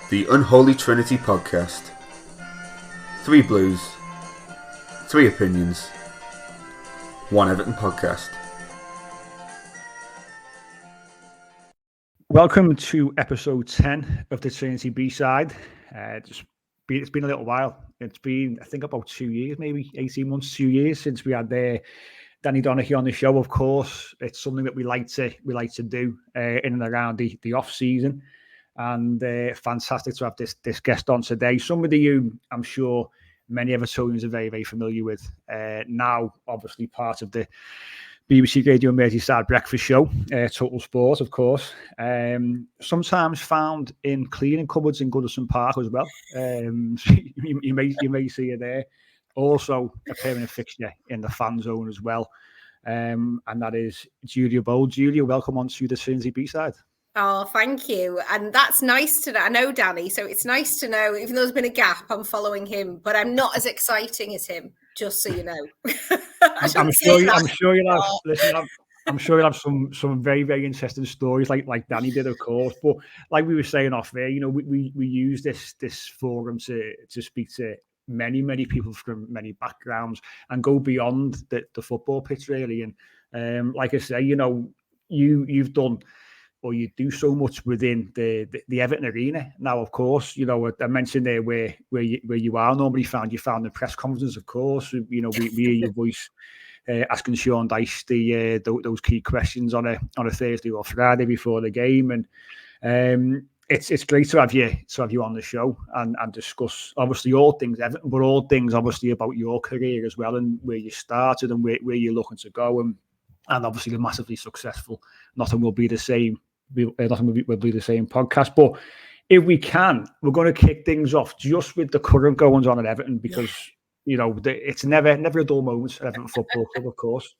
The Unholy Trinity podcast. 3 Blues, 3 opinions, 1 Everton podcast. Welcome to episode 10 of the Trinity B-side. It's been a little while. It's been, I think, about 2 years, maybe 18 months, 2 years since we had Danny Donaghy on the show. Of course, it's something that we like to do in and around the off season. And fantastic to have this guest on today. Somebody who I'm sure many Evertonians are very, very familiar with. Now, obviously, part of the BBC Radio Merseyside breakfast show, Total Sport, of course. Sometimes found in cleaning cupboards in Goodison Park as well. You may see it there. Also, a permanent fixture in the fan zone as well. And that is Giulia Bould. Giulia, welcome on to the Trinity B-side. Oh, thank you. And that's nice to know. I know Danny, so it's nice to know, even though there's been a gap, I'm following him, but I'm not as exciting as him, just so you know. I'm sure you'll have. Listen, I'm sure you'll have some very, very interesting stories like Danny did, of course. But like we were saying off there, you know, we use this forum to speak to many people from many backgrounds and go beyond the football pitch, really. And like I say, you know, you've done, or you do so much within the Everton arena. Now, of course, you know, I mentioned there where you are normally found. You found the press conferences, of course. You know, we hear your voice asking Sean Dyche those key questions on a Thursday or Friday before the game, and it's great to have you on the show and discuss obviously all things Everton, but all things obviously about your career as well and where you started and where you're looking to go, and obviously the massively successful. Nothing will be the same. Nothing will be the same podcast. But if we can, we're going to kick things off just with the current goings on at Everton, because you know it's never a dull moment at Everton Football Club, of course.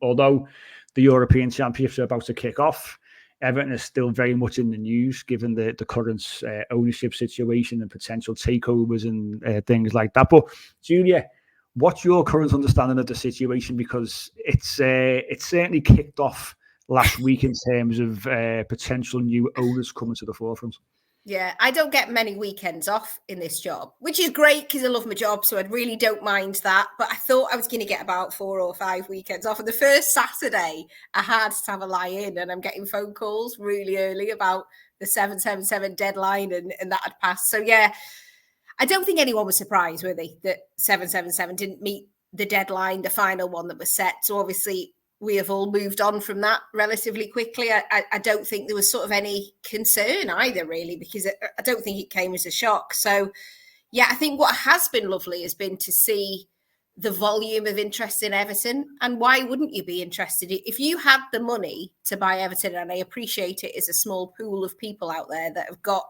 Although the European Championships are about to kick off, Everton is still very much in the news given the current ownership situation and potential takeovers and things like that. But Giulia, what's your current understanding of the situation? Because it's certainly kicked off last week in terms of potential new owners coming to the forefront. Yeah, I don't get many weekends off in this job, which is great because I love my job, so I really don't mind that. But I thought I was going to get about 4 or 5 weekends off. And the first Saturday, I had to have a lie-in, and I'm getting phone calls really early about the 777 deadline and that had passed. So, yeah, I don't think anyone was surprised, were they, that 777 didn't meet the deadline, the final one that was set. So, obviously, we have all moved on from that relatively quickly. I don't think there was sort of any concern either, really, because I don't think it came as a shock. So, yeah, I think what has been lovely has been to see the volume of interest in Everton. And why wouldn't you be interested? If you had the money to buy Everton, and I appreciate it is a small pool of people out there that have got,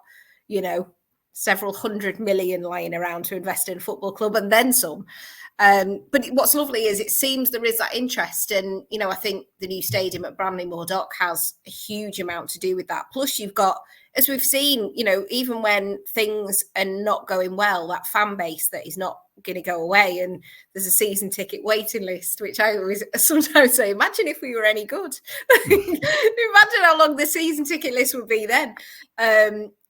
you know, several 100 million lying around to invest in a football club and then some. But what's lovely is it seems there is that interest. And, you know, I think the new stadium at Bramley Moore has a huge amount to do with that. Plus, you've got, as we've seen, you know, even when things are not going well, that fan base that is not going to go away. And there's a season ticket waiting list, which I always sometimes say, imagine if we were any good. Imagine how long the season ticket list would be then.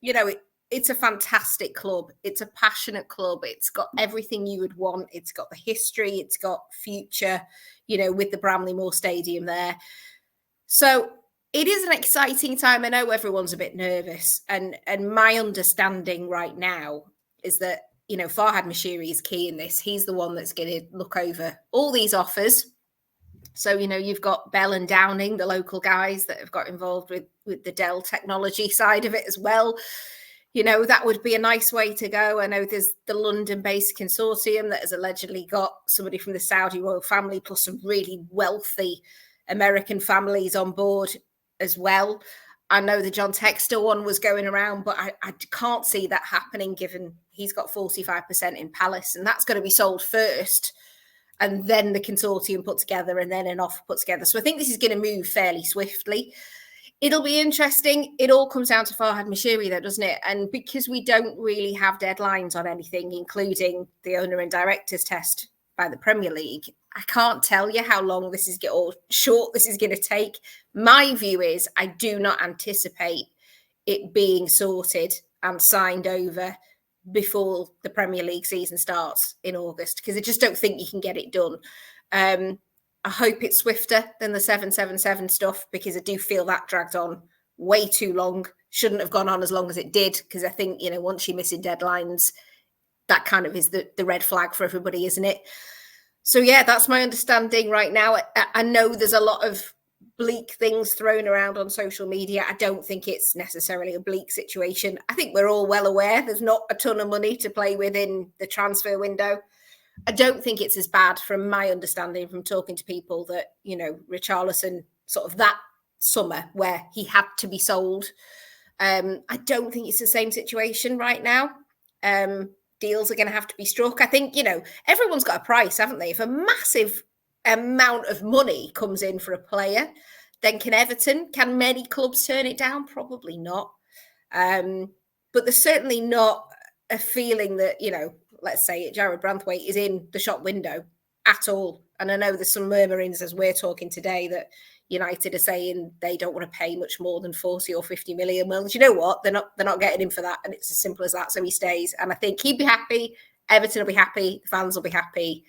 You know, it's a fantastic club. It's a passionate club. It's got everything you would want. It's got the history. It's got future, you know, with the Bramley Moore Stadium there. So it is an exciting time. I know everyone's a bit nervous. And my understanding right now is that, you know, Farhad Moshiri is key in this. He's the one that's going to look over all these offers. So, you know, you've got Bell and Downing, the local guys that have got involved with the Dell technology side of it as well. You know, that would be a nice way to go. I know there's the London-based consortium that has allegedly got somebody from the Saudi royal family plus some really wealthy American families on board as well. I know the John Textor one was going around, but I can't see that happening given he's got 45% in Palace, and that's going to be sold first and then the consortium put together and then an offer put together. So I think this is going to move fairly swiftly. It'll be interesting. It all comes down to Farhad Moshiri, though, doesn't it? And because we don't really have deadlines on anything, including the owner and directors test by the Premier League, I can't tell you how long this is or short this is going to take. My view is I do not anticipate it being sorted and signed over before the Premier League season starts in August, because I just don't think you can get it done. I hope it's swifter than the 777 stuff, because I do feel that dragged on way too long. Shouldn't have gone on as long as it did, because I think, once you're missing deadlines, that kind of is the red flag for everybody, isn't it? So, yeah, that's my understanding right now. I know there's a lot of bleak things thrown around on social media. I don't think it's necessarily a bleak situation. I think we're all well aware there's not a ton of money to play with in the transfer window. I don't think it's as bad, from my understanding from talking to people, that, Richarlison, sort of that summer where he had to be sold. I don't think it's the same situation right now. Deals are going to have to be struck. I think, everyone's got a price, haven't they? If a massive amount of money comes in for a player, then can many clubs turn it down? Probably not. But there's certainly not a feeling that, let's say Jared Branthwaite is in the shop window at all. And I know there's some murmurings as we're talking today that United are saying they don't want to pay much more than 40 or 50 million. Well, you know what? They're not getting him for that. And it's as simple as that. So he stays. And I think he'd be happy. Everton will be happy. The fans will be happy.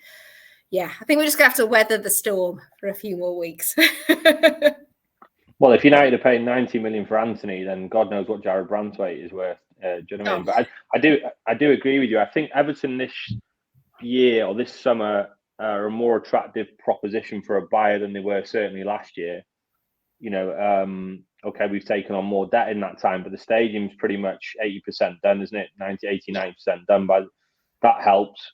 Yeah, I think we're just going to have to weather the storm for a few more weeks. Well, if United are paying 90 million for Anthony, then God knows what Jared Branthwaite is worth. Do you know what I mean? But I do agree with you. I think Everton this year or this summer are a more attractive proposition for a buyer than they were certainly last year. Okay, we've taken on more debt in that time, but the stadium's pretty much 80% done, isn't it? 89% done. That helps.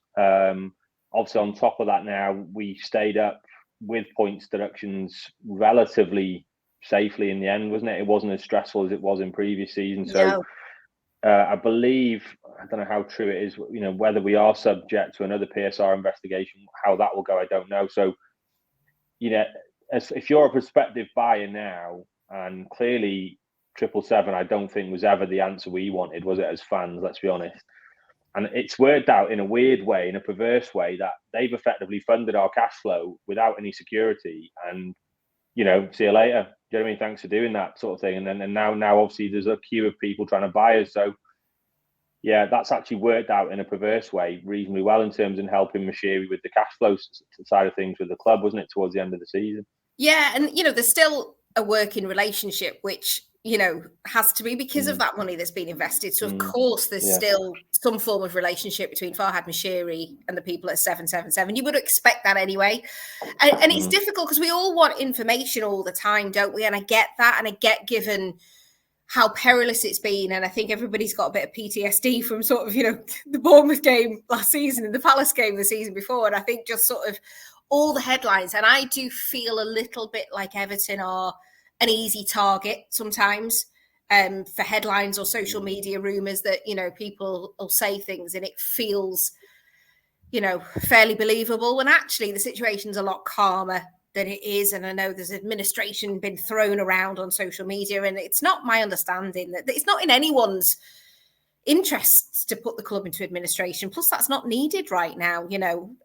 Obviously, on top of that now, we stayed up with points deductions relatively safely in the end, wasn't it? It wasn't as stressful as it was in previous seasons. So I believe, I don't know how true it is, whether we are subject to another PSR investigation, how that will go, I don't know. So, if you're a prospective buyer now, and clearly 777, I don't think was ever the answer we wanted, was it, as fans? Let's be honest. And it's worked out in a weird way, in a perverse way, that they've effectively funded our cash flow without any security. And, see you later. Do you know what I mean? Thanks for doing that sort of thing. And now obviously there's a queue of people trying to buy us. So, yeah, that's actually worked out in a perverse way reasonably well in terms of helping Moshiri with the cash flow side of things with the club, wasn't it, towards the end of the season? Yeah, and, there's still a working relationship, which, has to be because of that money that's been invested. So, of course, there's still some form of relationship between Farhad Moshiri and the people at 777. You would expect that anyway. And it's difficult because we all want information all the time, don't we? And I get that. And I get, given how perilous it's been. And I think everybody's got a bit of PTSD from sort of, the Bournemouth game last season and the Palace game the season before. And I think just sort of all the headlines. And I do feel a little bit like Everton are an easy target sometimes for headlines or social media rumours that, people will say things and it feels, fairly believable, when actually the situation's a lot calmer than it is. And I know there's administration been thrown around on social media, and it's not my understanding that it's not in anyone's interests to put the club into administration. Plus, that's not needed right now.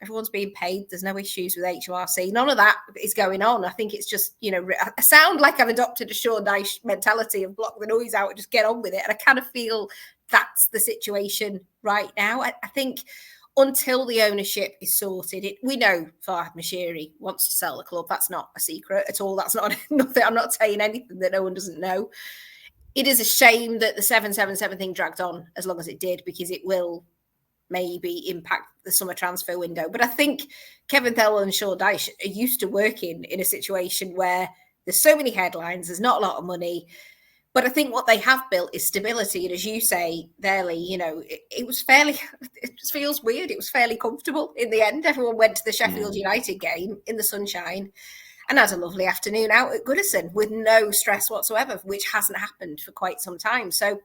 Everyone's being paid. There's no issues with HMRC. None of that is going on. I think it's just, I sound like I've adopted a Sean Dyche mentality of block the noise out and just get on with it. And I kind of feel that's the situation right now. I think until the ownership is sorted, we know Farhad Moshiri wants to sell the club. That's not a secret at all. That's not nothing. I'm not saying anything that no one doesn't know. It is a shame that the 777 thing dragged on as long as it did, because it will maybe impact the summer transfer window. But I think Kevin Thel and Sean Dyche are used to working in a situation where there's so many headlines, there's not a lot of money. But I think what they have built is stability. And as you say, Lee, it was fairly, it just feels weird. It was fairly comfortable in the end. Everyone went to the Sheffield United game in the sunshine and had a lovely afternoon out at Goodison with no stress whatsoever, which hasn't happened for quite some time. So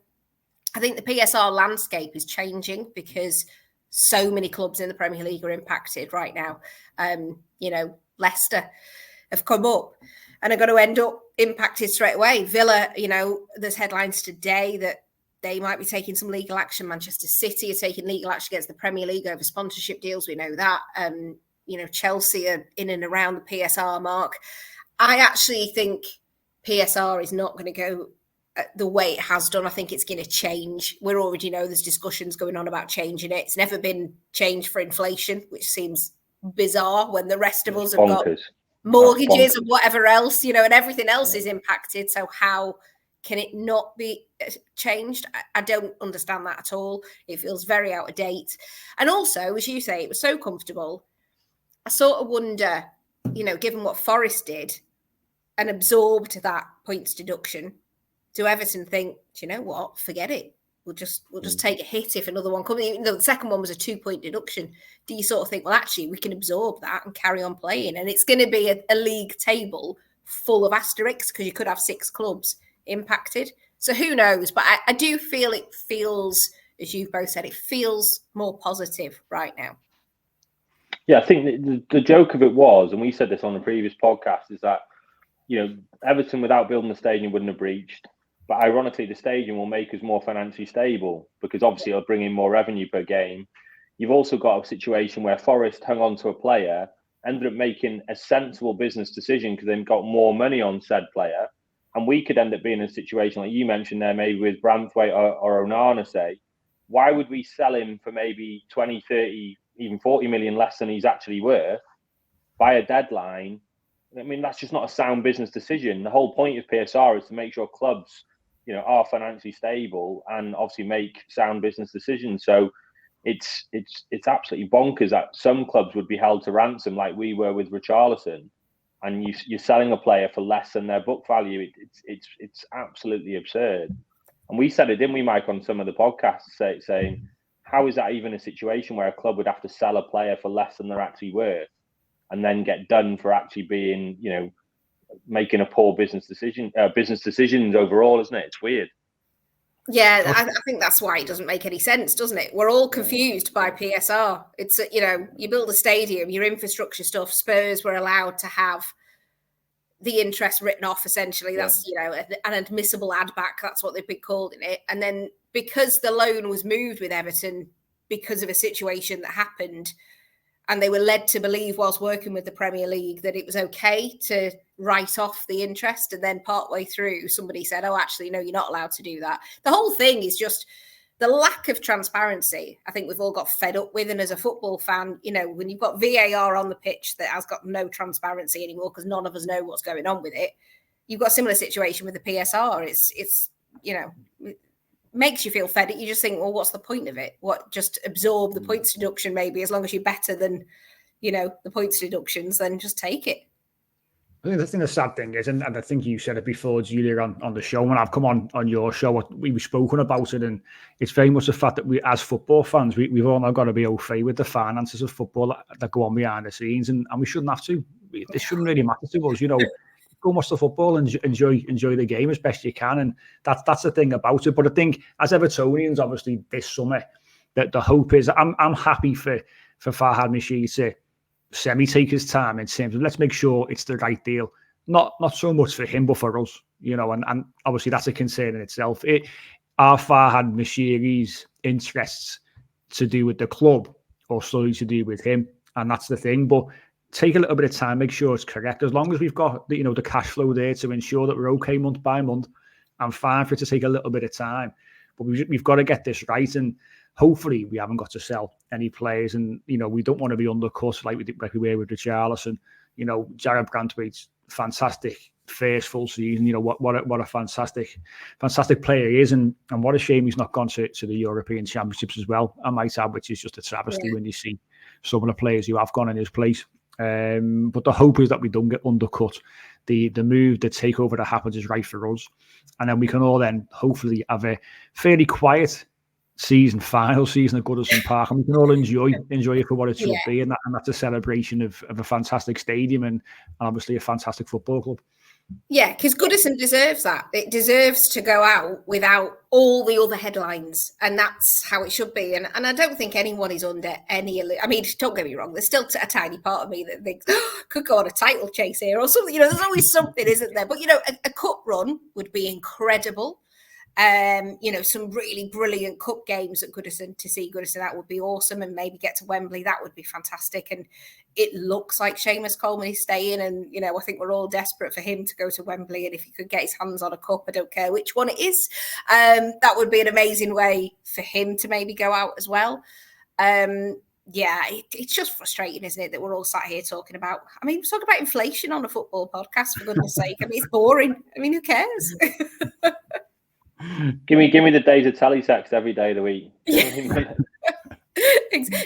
I think the PSR landscape is changing because so many clubs in the Premier League are impacted right now. Leicester have come up and are going to end up impacted straight away. Villa, there's headlines today that they might be taking some legal action. Manchester City are taking legal action against the Premier League over sponsorship deals. We know that. Chelsea are in and around the PSR mark. I actually think PSR is not going to go the way it has done. I think it's going to change. We already know there's discussions going on about changing it. It's never been changed for inflation, which seems bizarre when the rest of us have got mortgages and whatever else, and everything else is impacted. So how can it not be changed? I don't understand that at all. It feels very out of date. And also, as you say, it was so comfortable. I sort of wonder, given what Forest did and absorbed that points deduction, do Everton think, do you know what? Forget it. We'll just take a hit if another one comes. Even though the second one was a 2-point deduction, do you sort of think, well, actually, we can absorb that and carry on playing? And it's going to be a league table full of asterisks because you could have 6 clubs impacted. So who knows? But I do feel it feels, as you've both said, it feels more positive right now. Yeah, I think the joke of it was, and we said this on the previous podcast, is that, Everton without building the stadium wouldn't have breached. But ironically, the stadium will make us more financially stable because obviously it'll bring in more revenue per game. You've also got a situation where Forest hung on to a player, ended up making a sensible business decision because they've got more money on said player. And we could end up being in a situation like you mentioned there, maybe with Branthwaite or Onana, say. Why would we sell him for maybe 20, 30, even 40 million less than he's actually worth by a deadline? I mean, that's just not a sound business decision. The whole point of PSR is to make sure clubs, are financially stable and obviously make sound business decisions. So it's absolutely bonkers that some clubs would be held to ransom like we were with Richarlison, and you're selling a player for less than their book value. It's absolutely absurd. And we said it, didn't we, Mike, on some of the podcasts, saying, how is that even a situation where a club would have to sell a player for less than they're actually worth and then get done for actually being, making a poor business decisions overall, isn't it? It's weird. Yeah, I think that's why it doesn't make any sense, doesn't it? We're all confused by PSR. It's, you build a stadium, your infrastructure stuff, Spurs were allowed to have the interest written off, essentially. That's, an admissible add back. That's what they've been calling it. And then because the loan was moved with Everton because of a situation that happened, and they were led to believe whilst working with the Premier League that it was okay to write off the interest. And then partway through, somebody said, oh, actually, no, you're not allowed to do that. The whole thing is just the lack of transparency. I think we've all got fed up with. And as a football fan, when you've got VAR on the pitch that has got no transparency anymore because none of us know what's going on with it, you've got a similar situation with the PSR. It's makes you feel fed. You just think, well, what's the point of it? What, just absorb the points deduction maybe, as long as you're better than, the points deductions, then just take it. I think the sad thing is, and I think you said it before, Giulia, on the show, when I've come on your show, we've spoken about it, and it's very much the fact that we, as football fans, we've all now got to be au fait with the finances of football that go on behind the scenes, and we shouldn't have to. This shouldn't really matter to us, Go watch the football and enjoy the game as best you can, and that's the thing about it. But I think as Evertonians, obviously this summer, that the hope is, I'm happy for Farhad Moshiri to semi-take his time in terms of let's make sure it's the right deal. Not so much for him, but for us, and obviously that's a concern in itself. Are Farhad Moshiri's interests to do with the club or solely to do with him? And that's the thing. But take a little bit of time, make sure it's correct. As long as we've got the cash flow there to ensure that we're okay month by month, I'm fine for it to take a little bit of time. But we've got to get this right, and hopefully we haven't got to sell any players, and we don't want to be undercut like we were with Richarlison. Jared Brandtwaite's fantastic first full season. What a fantastic player he is, and what a shame he's not gone to the European Championships as well, I might add, which is just a travesty when you see some of the players who have gone in his place. But the hope is that we don't get undercut. The move, the takeover that happens is right for us, and then we can all then hopefully have a fairly quiet final season at Goodison Park, and we can all enjoy it for what it should be, and that's a celebration of a fantastic stadium and obviously a fantastic football club. Yeah, because Goodison deserves that. It deserves to go out without all the other headlines, and that's how it should be. And I don't think anyone is under any. I mean, don't get me wrong. There's still a tiny part of me that thinks could go on a title chase here or something. There's always something, isn't there? But a cup run would be incredible. Some really brilliant cup games at Goodison to see Goodison. That would be awesome, and maybe get to Wembley. That would be fantastic. And it looks like Seamus Coleman is staying, and I think we're all desperate for him to go to Wembley. And if he could get his hands on a cup, I don't care which one it is, that would be an amazing way for him to maybe go out as well. It's just frustrating, isn't it, that we're all sat here talking about, we're talking about inflation on a football podcast, for goodness sake. It's boring. Who cares? Give me the days of teletext every day of the week. Yeah.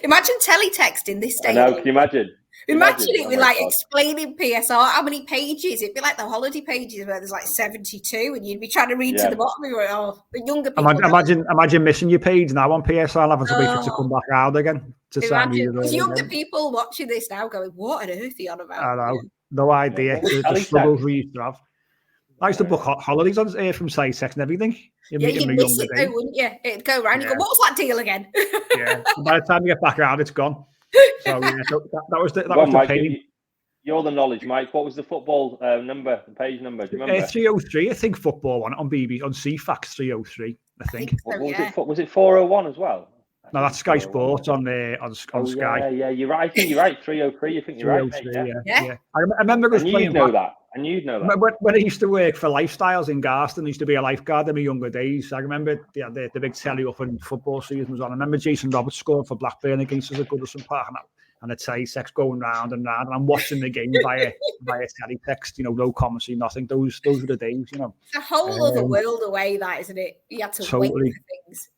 Imagine teletexting this day. I know, can you imagine? Imagine it with explaining PSR, how many pages. It'd be like the holiday pages where there's 72 and you'd be trying to read to the bottom. The younger people. Imagine missing your page now on PSR, having to wait for it to come back out again. Younger people watching this now going, what on earth are you on about? I know. No idea. The struggles we used to have. I used to book holidays on from SciText and everything. You'd miss it though, wouldn't you? It'd go around and go, what was that deal again? By the time you get back around, it's gone. So that was the pain. You're the knowledge, Mike. What was the football number, the page number? Do you remember? 303, I think, football one on BBC, on CFAX 303, I think. Was it 401 as well? No, that's Sky Sports on Sky. Yeah, you're right. I think you're right. 303. I think you're right, mate. Yeah. I remember us playing. And you'd know that. When I used to work for Lifestyles in Garston, I used to be a lifeguard in my younger days. I remember the big telly up and football season was on. I remember Jason Roberts scoring for Blackburn against us at Goodison Park, and the teletext going round and round, and I'm watching the game via teletext. No commentary, nothing. Those were the days. It's a whole other world away, that, isn't it? You had to wait for things.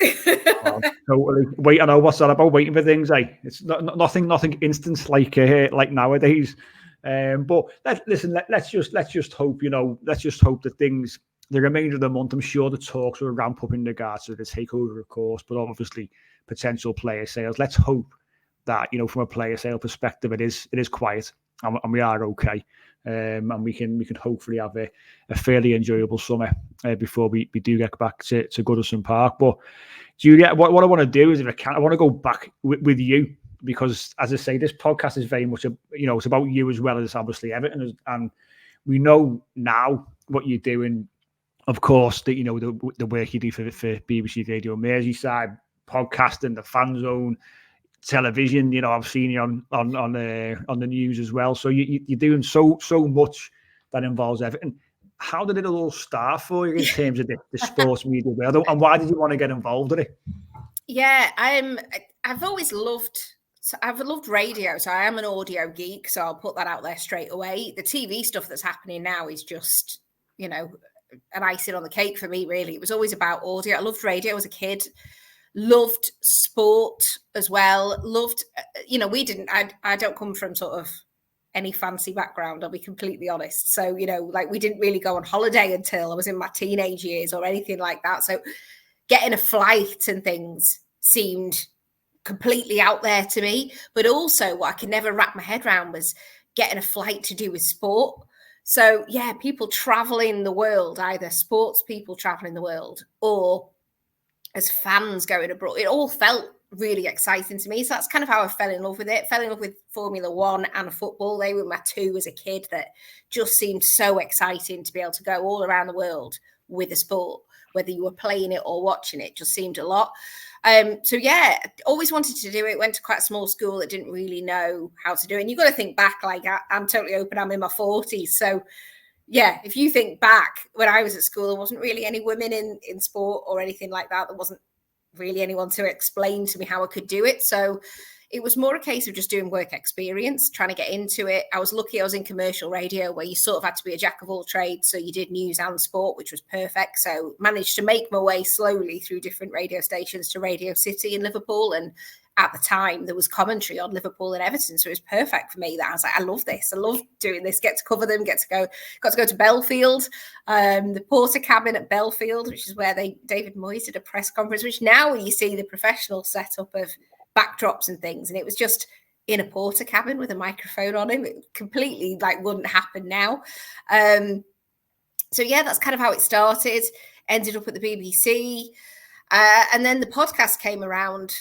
Totally. Wait, I know what's that about, waiting for things. It's nothing instant like nowadays. But let's just hope. Let's just hope that things, the remainder of the month, I'm sure the talks will ramp up in regards to the takeover, of course, but obviously potential player sales. Let's hope that from a player sale perspective, it is quiet and we are okay, and we can hopefully have a fairly enjoyable summer before we do get back to Goodison Park. But Giulia, what I want to do is, if I can, I want to go back with you, because as I say, this podcast is very much it's about you as well as obviously Everton, and we know now what you're doing. Of course, that the work you do for BBC Radio Merseyside, podcasting, the Fan Zone, television. I've seen you on the news as well. So you're doing so much that involves Everton. How did it all start for you in terms of the sports media world, and why did you want to get involved in it? Yeah, I've always loved. So I've loved radio, so I am an audio geek, so I'll put that out there straight away. The TV stuff that's happening now is just, an icing on the cake for me, really. It was always about audio. I loved radio as a kid, loved sport as well, loved, I don't come from sort of any fancy background, I'll be completely honest. So, we didn't really go on holiday until I was in my teenage years or anything like that. So getting a flight and things seemed completely out there to me, but also what I could never wrap my head around was getting a flight to do with sport. So yeah, people traveling the world, either sports people traveling the world or as fans going abroad. It all felt really exciting to me. So that's kind of how I fell in love with it. Fell in love with Formula One and football. They were my two as a kid that just seemed so exciting to be able to go all around the world with a sport, whether you were playing it or watching it, just seemed a lot. So yeah, always wanted to do it. Went to quite a small school that didn't really know how to do it. And you've got to think back, I'm totally open. I'm in my 40s. So yeah, if you think back when I was at school, there wasn't really any women in sport or anything like that. There wasn't really anyone to explain to me how I could do it. So it was more a case of just doing work experience, trying to get into it. I was lucky I was in commercial radio where you sort of had to be a jack of all trades. So you did news and sport, which was perfect. So managed to make my way slowly through different radio stations to Radio City in Liverpool. And at the time, there was commentary on Liverpool and Everton. So it was perfect for me. That I was like, I love this. I love doing this. Get to cover them, got to go to Belfield, the porter cabin at Belfield, which is where David Moyes did a press conference, which now you see the professional setup of backdrops and things, and it was just in a porter cabin with a microphone on him. It completely wouldn't happen now. So yeah, that's kind of how it started. Ended up at the BBC, and then the podcast came around.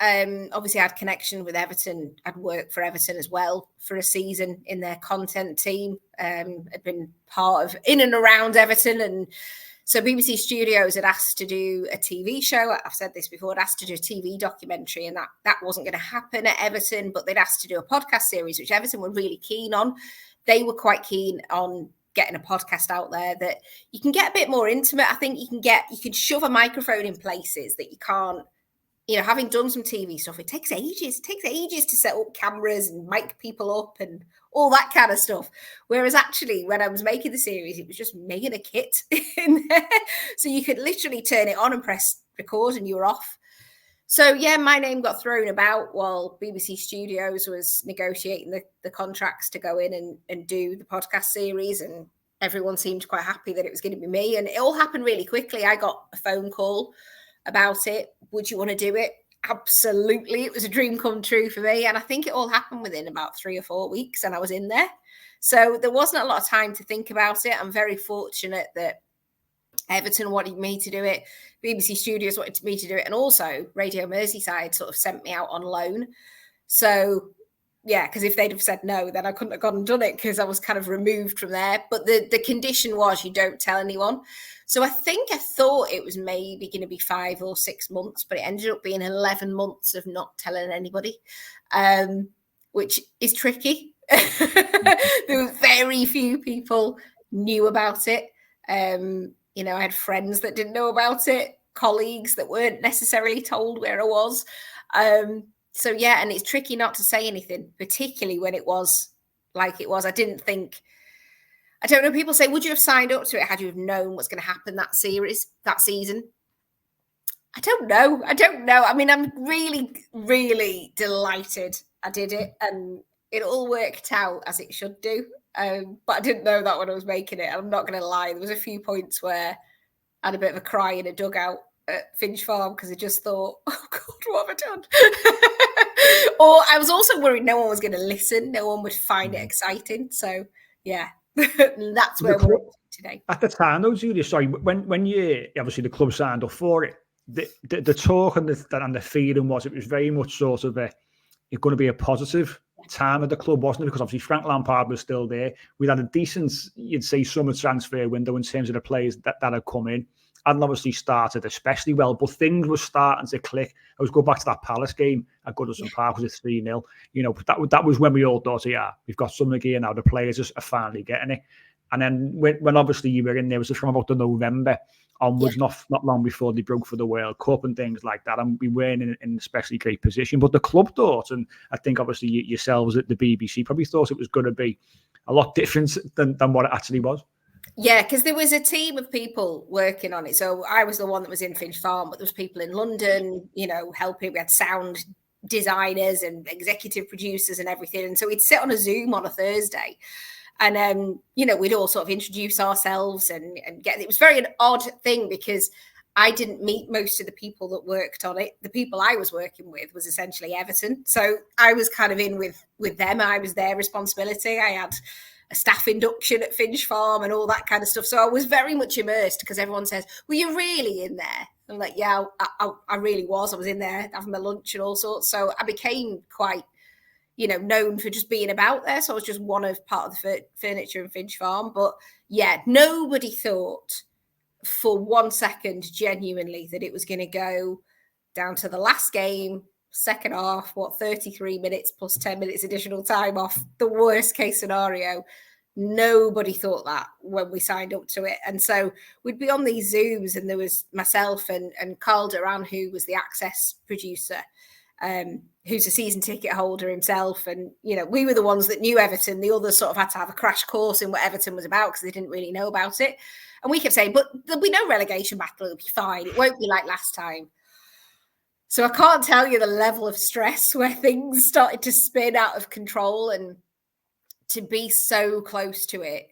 Obviously, I had connection with Everton. I'd worked for Everton as well for a season in their content team. I'd been part of in and around Everton, and So BBC Studios had asked to do a TV show. I've said this before, had asked to do a TV documentary, and that wasn't going to happen at Everton, but they'd asked to do a podcast series, which Everton were really keen on. They were quite keen on getting a podcast out there that you can get a bit more intimate. I think you can shove a microphone in places that you can't, having done some TV stuff, it takes ages. It takes ages to set up cameras and mic people up and all that kind of stuff. Whereas actually, when I was making the series, it was just me and a kit in there. So you could literally turn it on and press record and you were off. So yeah, my name got thrown about while BBC Studios was negotiating the contracts to go in and do the podcast series. And everyone seemed quite happy that it was going to be me. And it all happened really quickly. I got a phone call about it. Would you want to do it? Absolutely. It was a dream come true for me. And I think it all happened within about 3 or 4 weeks and I was in there. So there wasn't a lot of time to think about it. I'm very fortunate that Everton wanted me to do it. BBC Studios wanted me to do it. And also Radio Merseyside sort of sent me out on loan. So yeah, because if they'd have said no, then I couldn't have gone and done it because I was kind of removed from there. But the condition was you don't tell anyone. So I thought it was maybe going to be 5 or 6 months, but it ended up being 11 months of not telling anybody, which is tricky. There were very few people knew about it. I had friends that didn't know about it, colleagues that weren't necessarily told where I was. So yeah, and it's tricky not to say anything, particularly when it was like it was. I don't know, people say, would you have signed up to it had you have known what's going to happen that season? I don't know. I mean, I'm really, really delighted I did it and it all worked out as it should do. But I didn't know that when I was making it. I'm not going to lie. There was a few points where I had a bit of a cry in a dugout at Finch Farm because I just thought, oh God, what have I done? Or I was also worried no one was going to listen. No one would find it exciting. So yeah, that's where we're at today. At the time though, Giulia, sorry, when you, obviously the club signed up for it, the talk and the feeling was it was very much sort of it's going to be a positive time at the club, wasn't it? Because obviously Frank Lampard was still there. We'd had a decent, you'd say, summer transfer window in terms of the players that had come in. Hadn't obviously started especially well, but things were starting to click. I was going back to that Palace game at Goodison Park, was it 3-0? That was when we all thought, yeah, we've got something here now. The players are finally getting it. And then when obviously you were in there, was from about the November onwards, not long before they broke for the World Cup and things like that. And we weren't in an especially great position. But the club thought, and I think obviously yourselves at the BBC probably thought it was going to be a lot different than what it actually was. Yeah, because there was a team of people working on it. So I was the one that was in Finch Farm, but there was people in London, helping. We had sound designers and executive producers and everything. And so we'd sit on a Zoom on a Thursday. And, we'd all sort of introduce ourselves and it was very an odd thing because I didn't meet most of the people that worked on it. The people I was working with was essentially Everton. So I was kind of in with them. I was their responsibility. I had a staff induction at Finch Farm and all that kind of stuff. So I was very much immersed because everyone says, were you really in there? I'm like, yeah, I really was. I was in there having my lunch and all sorts. So I became quite, known for just being about there. So I was just one of part of the furniture in Finch Farm. But yeah, nobody thought for 1 second genuinely that it was going to go down to the last game, second half, 33 minutes plus 10 minutes additional time off, the worst case scenario. Nobody thought that when we signed up to it. And so we'd be on these Zooms and there was myself and Carl Duran, who was the Access producer, who's a season ticket holder himself. And, we were the ones that knew Everton. The others sort of had to have a crash course in what Everton was about because they didn't really know about it. And we kept saying, but there'll be no relegation battle. It'll be fine. It won't be like last time. So I can't tell you the level of stress where things started to spin out of control and to be so close to it.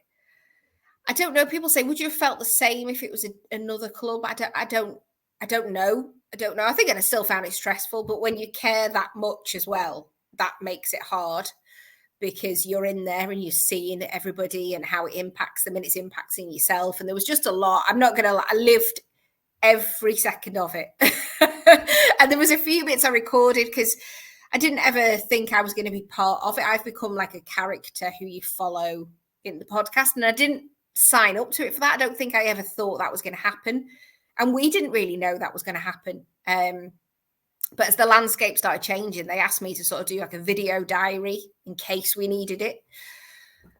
I don't know. People say, would you have felt the same if it was another club? I don't know. I think I still found it stressful, but when you care that much as well, that makes it hard because you're in there and you're seeing everybody and how it impacts them and it's impacting yourself. And there was just a lot. I'm not going to lie. I lived every second of it. And there was a few bits I recorded because I didn't ever think I was going to be part of it. I've become like a character who you follow in the podcast. And I didn't sign up to it for that. I don't think I ever thought that was going to happen. And we didn't really know that was going to happen. But as the landscape started changing, they asked me to sort of do like a video diary in case we needed it.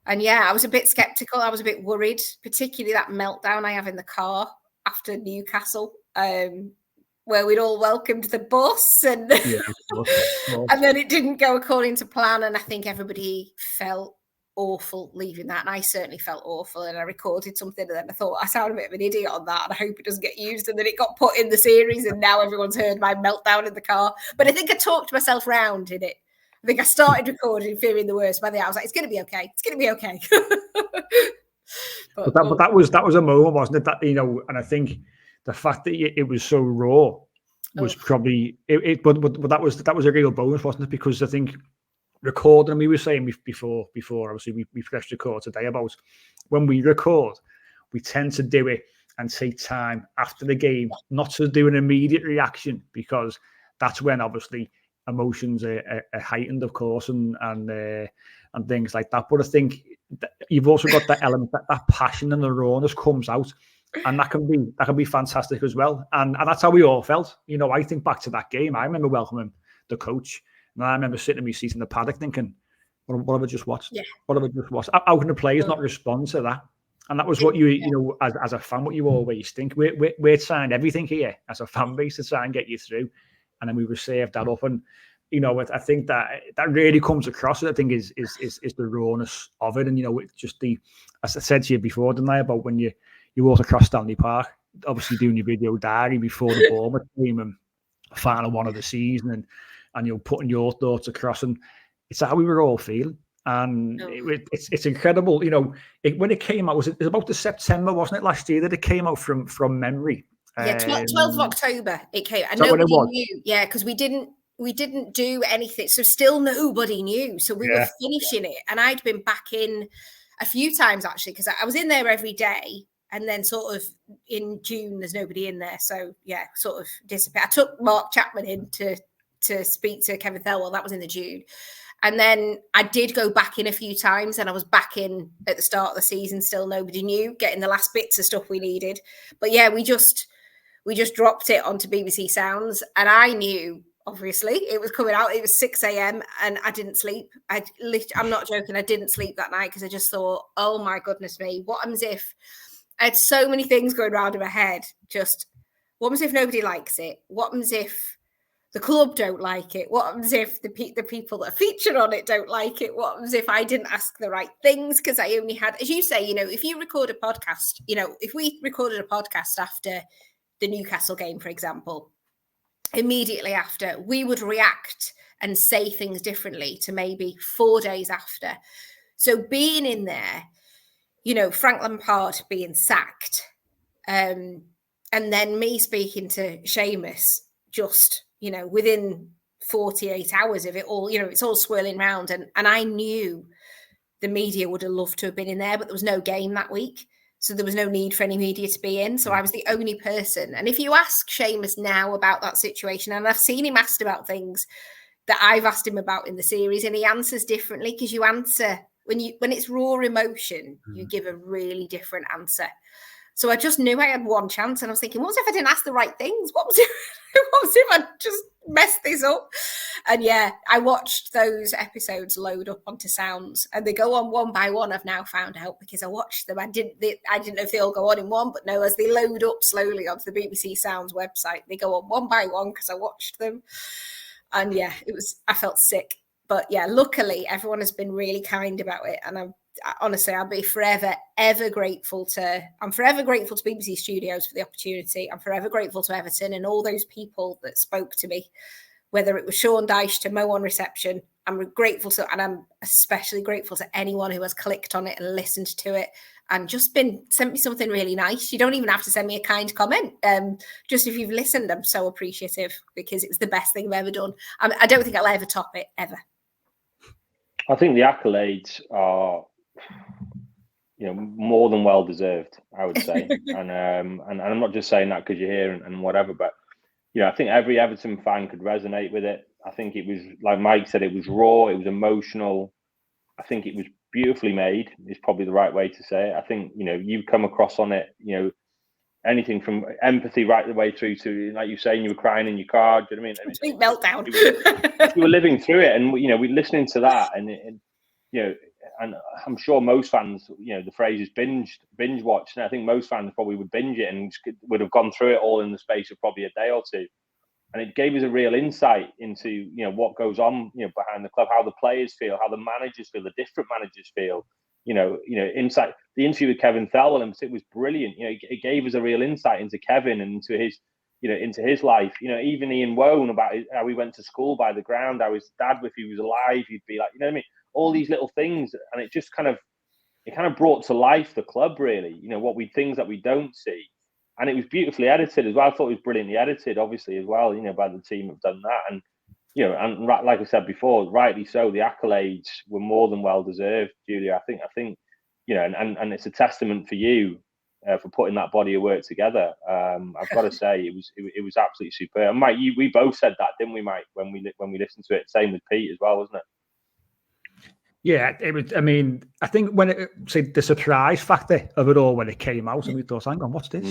And yeah, I was a bit skeptical. I was a bit worried, particularly that meltdown I have in the car after Newcastle, where we'd all welcomed the bus and and then it didn't go according to plan. And I think everybody felt awful leaving that. And I certainly felt awful. And I recorded something and then I thought I sound a bit of an idiot on that. And I hope it doesn't get used. And then it got put in the series and now everyone's heard my meltdown in the car. But I think I talked myself round in it. I think I started recording fearing the worst. By the end, I was like, it's going to be okay. It's going to be okay. but that was a moment, wasn't it? That, you know, and I think the fact that it was so raw was probably it. But that was a real bonus, wasn't it? Because I think recording, and we were saying before obviously we pressed record today about when we record, we tend to do it and take time after the game, not to do an immediate reaction, because that's when obviously emotions are heightened, of course, and things like that. But I think that you've also got that element, that passion and the rawness comes out, and that can be fantastic as well. And that's how we all felt. You know, I think back to that game. I remember welcoming the coach, and I remember sitting in my seat in the paddock thinking, "What have I just watched? Yeah. What have I just watched? How can the players not respond to that?" And that was what you know, as a fan, what you always think. We're trying everything here as a fan base to try and get you through. And then we reserve that up, and you know, I think that really comes across. I think is the rawness of it, and you know, it's just as I said to you before, didn't I, about when you walk across Stanley Park, obviously doing your video diary before the Bournemouth game and final one of the season, and you're putting your thoughts across, and it's how we were all feeling, and it's incredible. You know, when it came out, it was about the September, wasn't it, last year that it came out from memory? Yeah, 12th of October it came. And nobody knew. Yeah, because we didn't do anything. So still nobody knew. So we were finishing it. And I'd been back in a few times, actually, because I was in there every day. And then sort of in June, there's nobody in there. So, yeah, sort of disappeared. I took Mark Chapman in to speak to Kevin Thelwell. That was in the June. And then I did go back in a few times, and I was back in at the start of the season. Still nobody knew, getting the last bits of stuff we needed. But yeah, we just dropped it onto BBC Sounds, and I knew, obviously, it was coming out. It was 6 a.m. and I didn't sleep. I'm not joking. I didn't sleep that night because I just thought, oh my goodness me, what happens if I had so many things going around in my head? Just what happens if nobody likes it? What happens if the club don't like it? What happens if the people that are featured on it don't like it? What happens if I didn't ask the right things? Because I only had, as you say, you know, if you record a podcast, you know, if we recorded a podcast after the Newcastle game, for example, immediately after, we would react and say things differently to maybe 4 days after. So being in there, you know, Frank Lampard being sacked, and then me speaking to Seamus just, you know, within 48 hours of it all, you know, it's all swirling round. And I knew the media would have loved to have been in there, but there was no game that week. So there was no need for any media to be in. So I was the only person. And if you ask Seamus now about that situation, and I've seen him asked about things that I've asked him about in the series, and he answers differently, because you answer when it's raw emotion, you give a really different answer. So I just knew I had one chance, and I was thinking, what if I didn't ask the right things? What was if I just messed this up? And yeah, I watched those episodes load up onto Sounds, and they go on one by one. I've now found out, because I watched them. I didn't know if they all go on in one, but no, as they load up slowly onto the BBC Sounds website, they go on one by one because I watched them. And yeah, I felt sick. But yeah, luckily everyone has been really kind about it, and honestly, I'll be forever, ever grateful to BBC Studios for the opportunity. I'm forever grateful to Everton and all those people that spoke to me, whether it was Sean Dyche to Mo on reception. I'm grateful to, and I'm especially grateful to anyone who has clicked on it and listened to it and just sent me something really nice. You don't even have to send me a kind comment. Just if you've listened, I'm so appreciative, because it's the best thing I've ever done. I don't think I'll ever top it, ever. I think the accolades are, you know, more than well deserved, I would say. and I'm not just saying that because you're here and whatever, but you know, I think every Everton fan could resonate with it. I think it was, like Mike said, it was raw, it was emotional. I think it was beautifully made is probably the right way to say it. I think, you come across on it, anything from empathy right the way through to, like you're saying, you were crying in your car. Do you know what I mean? Complete meltdown. You were living through it, and we're listening to that, and and I'm sure most fans, the phrase is binge watch, and I think most fans probably would binge it and would have gone through it all in the space of probably a day or two. And it gave us a real insight into, what goes on, behind the club, how the players feel, how the managers feel, the different managers feel, insight. The interview with Kevin Thelwell in particular was brilliant. It gave us a real insight into Kevin and into his life. Even Ian Wone, about how he went to school by the ground, how his dad, if he was alive, he'd be like, all these little things. And it just kind of brought to life the club, really, things that we don't see. And it was beautifully edited as well. I thought it was brilliantly edited, obviously, as well, by the team have done that. And, and like I said before, rightly so, the accolades were more than well deserved, Giulia. I think, and it's a testament for you for putting that body of work together. I've got to say, it was absolutely superb. And Mike, we both said that, didn't we, Mike, when we listened to it? Same with Pete as well, wasn't it? Yeah, it was. I mean, I think when the surprise factor of it all when it came out, and we thought, "Hang on, what's this?"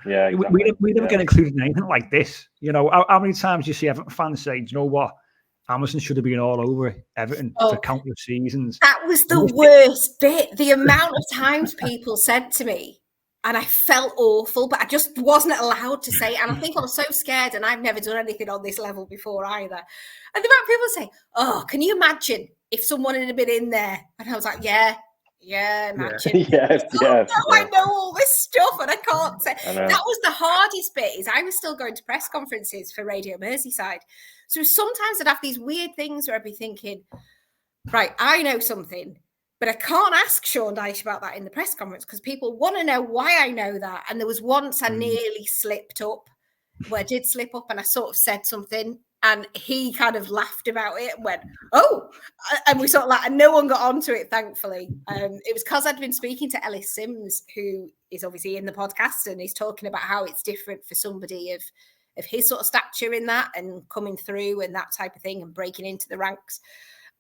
Yeah, exactly. we never get included in anything like this. How many times you see Everton fans say, "Do you know what? Addison should have been all over Everton for countless seasons." That was the worst bit. The amount of times people said to me, and I felt awful, but I just wasn't allowed to say it. And I think I was so scared, and I've never done anything on this level before either. And the amount of people say, "Oh, can you imagine if someone had been in there?" And I was like, yeah, imagine. I know all this stuff, and I can't say. That was the hardest bit, is I was still going to press conferences for Radio Merseyside. So sometimes I'd have these weird things where I'd be thinking, right, I know something, but I can't ask Sean Dyche about that in the press conference because people want to know why I know that. And there was once I nearly slipped up, where I did slip up, and I sort of said something, and he kind of laughed about it and went, "Oh," and we sort of and no one got onto it, thankfully. It was because I'd been speaking to Ellis Sims, who is obviously in the podcast, and he's talking about how it's different for somebody of his sort of stature in that and coming through and that type of thing and breaking into the ranks.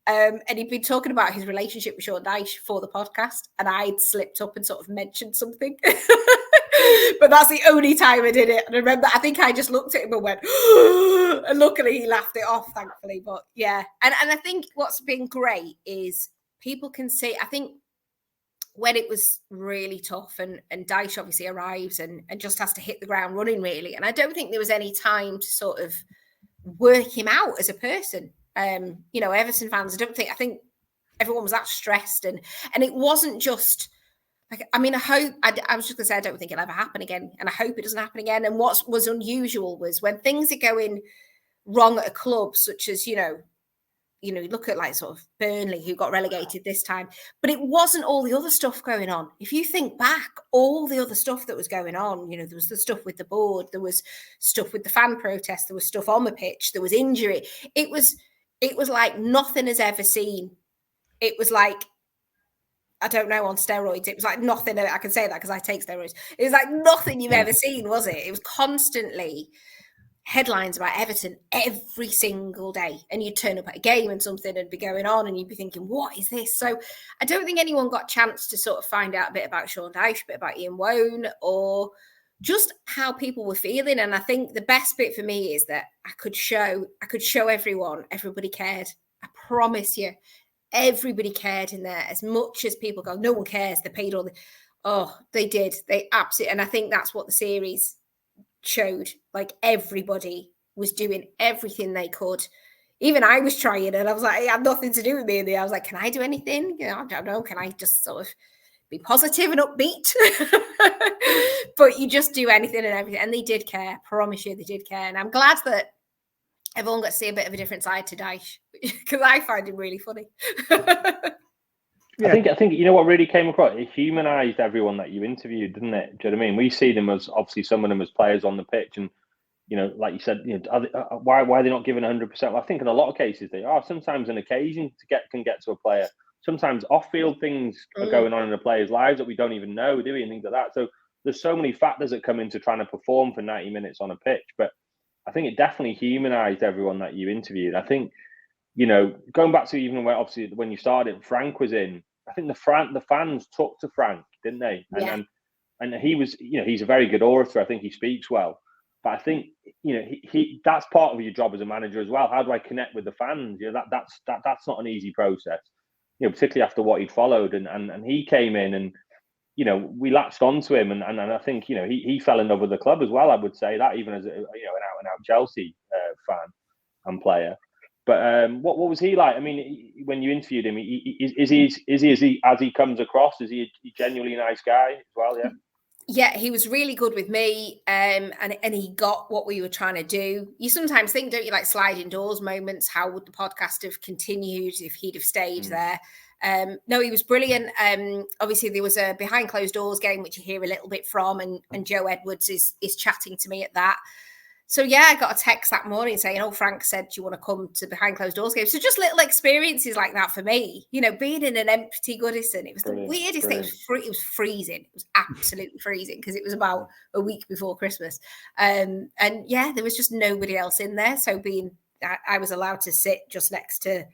And he'd been talking about his relationship with Sean Dyche for the podcast, and I'd slipped up and sort of mentioned something. But that's the only time I did it. And I remember, I think I just looked at him and went, and luckily he laughed it off, thankfully. But yeah, and I think what's been great is people can see, I think when it was really tough and Dyche obviously arrives and just has to hit the ground running, really. And I don't think there was any time to sort of work him out as a person. Everton fans, I think everyone was that stressed, and it wasn't just like, I mean, I was just gonna say, I don't think it'll ever happen again, and I hope it doesn't happen again. And what was unusual was when things are going wrong at a club, such as, you look at like sort of Burnley, who got relegated this time, but it wasn't all the other stuff going on. If you think back, all the other stuff that was going on, there was the stuff with the board, there was stuff with the fan protest, there was stuff on the pitch, there was injury. It was like nothing has ever seen. It was like, I don't know, on steroids. It was like nothing. I can say that because I take steroids. It was like nothing you've ever seen, was it? It was constantly headlines about Everton every single day. And you'd turn up at a game and something would be going on and you'd be thinking, what is this? So I don't think anyone got a chance to sort of find out a bit about Sean Dyche, a bit about Ian Wone, or just how people were feeling. And I think the best bit for me is that I could show everyone, everybody cared. I promise you, everybody cared in there as much as people go, no one cares. They paid all the, they did. They absolutely, and I think that's what the series showed. Like, everybody was doing everything they could. Even I was trying, and I was like, it had nothing to do with me. And I was like, can I do anything? I don't know. Can I just sort of be positive and upbeat? But you just do anything and everything. And they did care. I promise you, they did care. And I'm glad that everyone got to see a bit of a different side to Dyche, because I find him really funny. Yeah. I think you know what really came across? It humanised everyone that you interviewed, didn't it? Do you know what I mean? We see them as, obviously, some of them as players on the pitch, and like you said, why are they not given 100%? Well, I think in a lot of cases they are. Sometimes an occasion can get to a player. Sometimes off-field things are going on in a player's lives that we don't even know, do we? And things like that. So there's so many factors that come into trying to perform for 90 minutes on a pitch. But I think it definitely humanised everyone that you interviewed. I think, going back to even when you started, Frank was in, I think the fans took to Frank, didn't they? Yeah. And he was, he's a very good orator. I think he speaks well. But I think, he that's part of your job as a manager as well. How do I connect with the fans? That's not an easy process. Particularly after what he'd followed, and he came in, and we latched onto him, and I think he fell in love with the club as well. I would say that, even as an out and out Chelsea fan and player. But what was he like? I mean, when you interviewed him, is he as he comes across? Is he a genuinely nice guy as well? Yeah. Yeah, he was really good with me, and he got what we were trying to do. You sometimes think, don't you, like sliding doors moments, how would the podcast have continued if he'd have stayed there? No, he was brilliant. Obviously, there was a behind closed doors game, which you hear a little bit from, and Joe Edwards is chatting to me at that. So, yeah, I got a text that morning saying, Frank said, do you want to come to behind closed doors game? So just little experiences like that for me, being in an empty Goodison, it was the weirdest thing. It was freezing. It was absolutely freezing because it was about a week before Christmas. And yeah, there was just nobody else in there. So I was allowed to sit just next to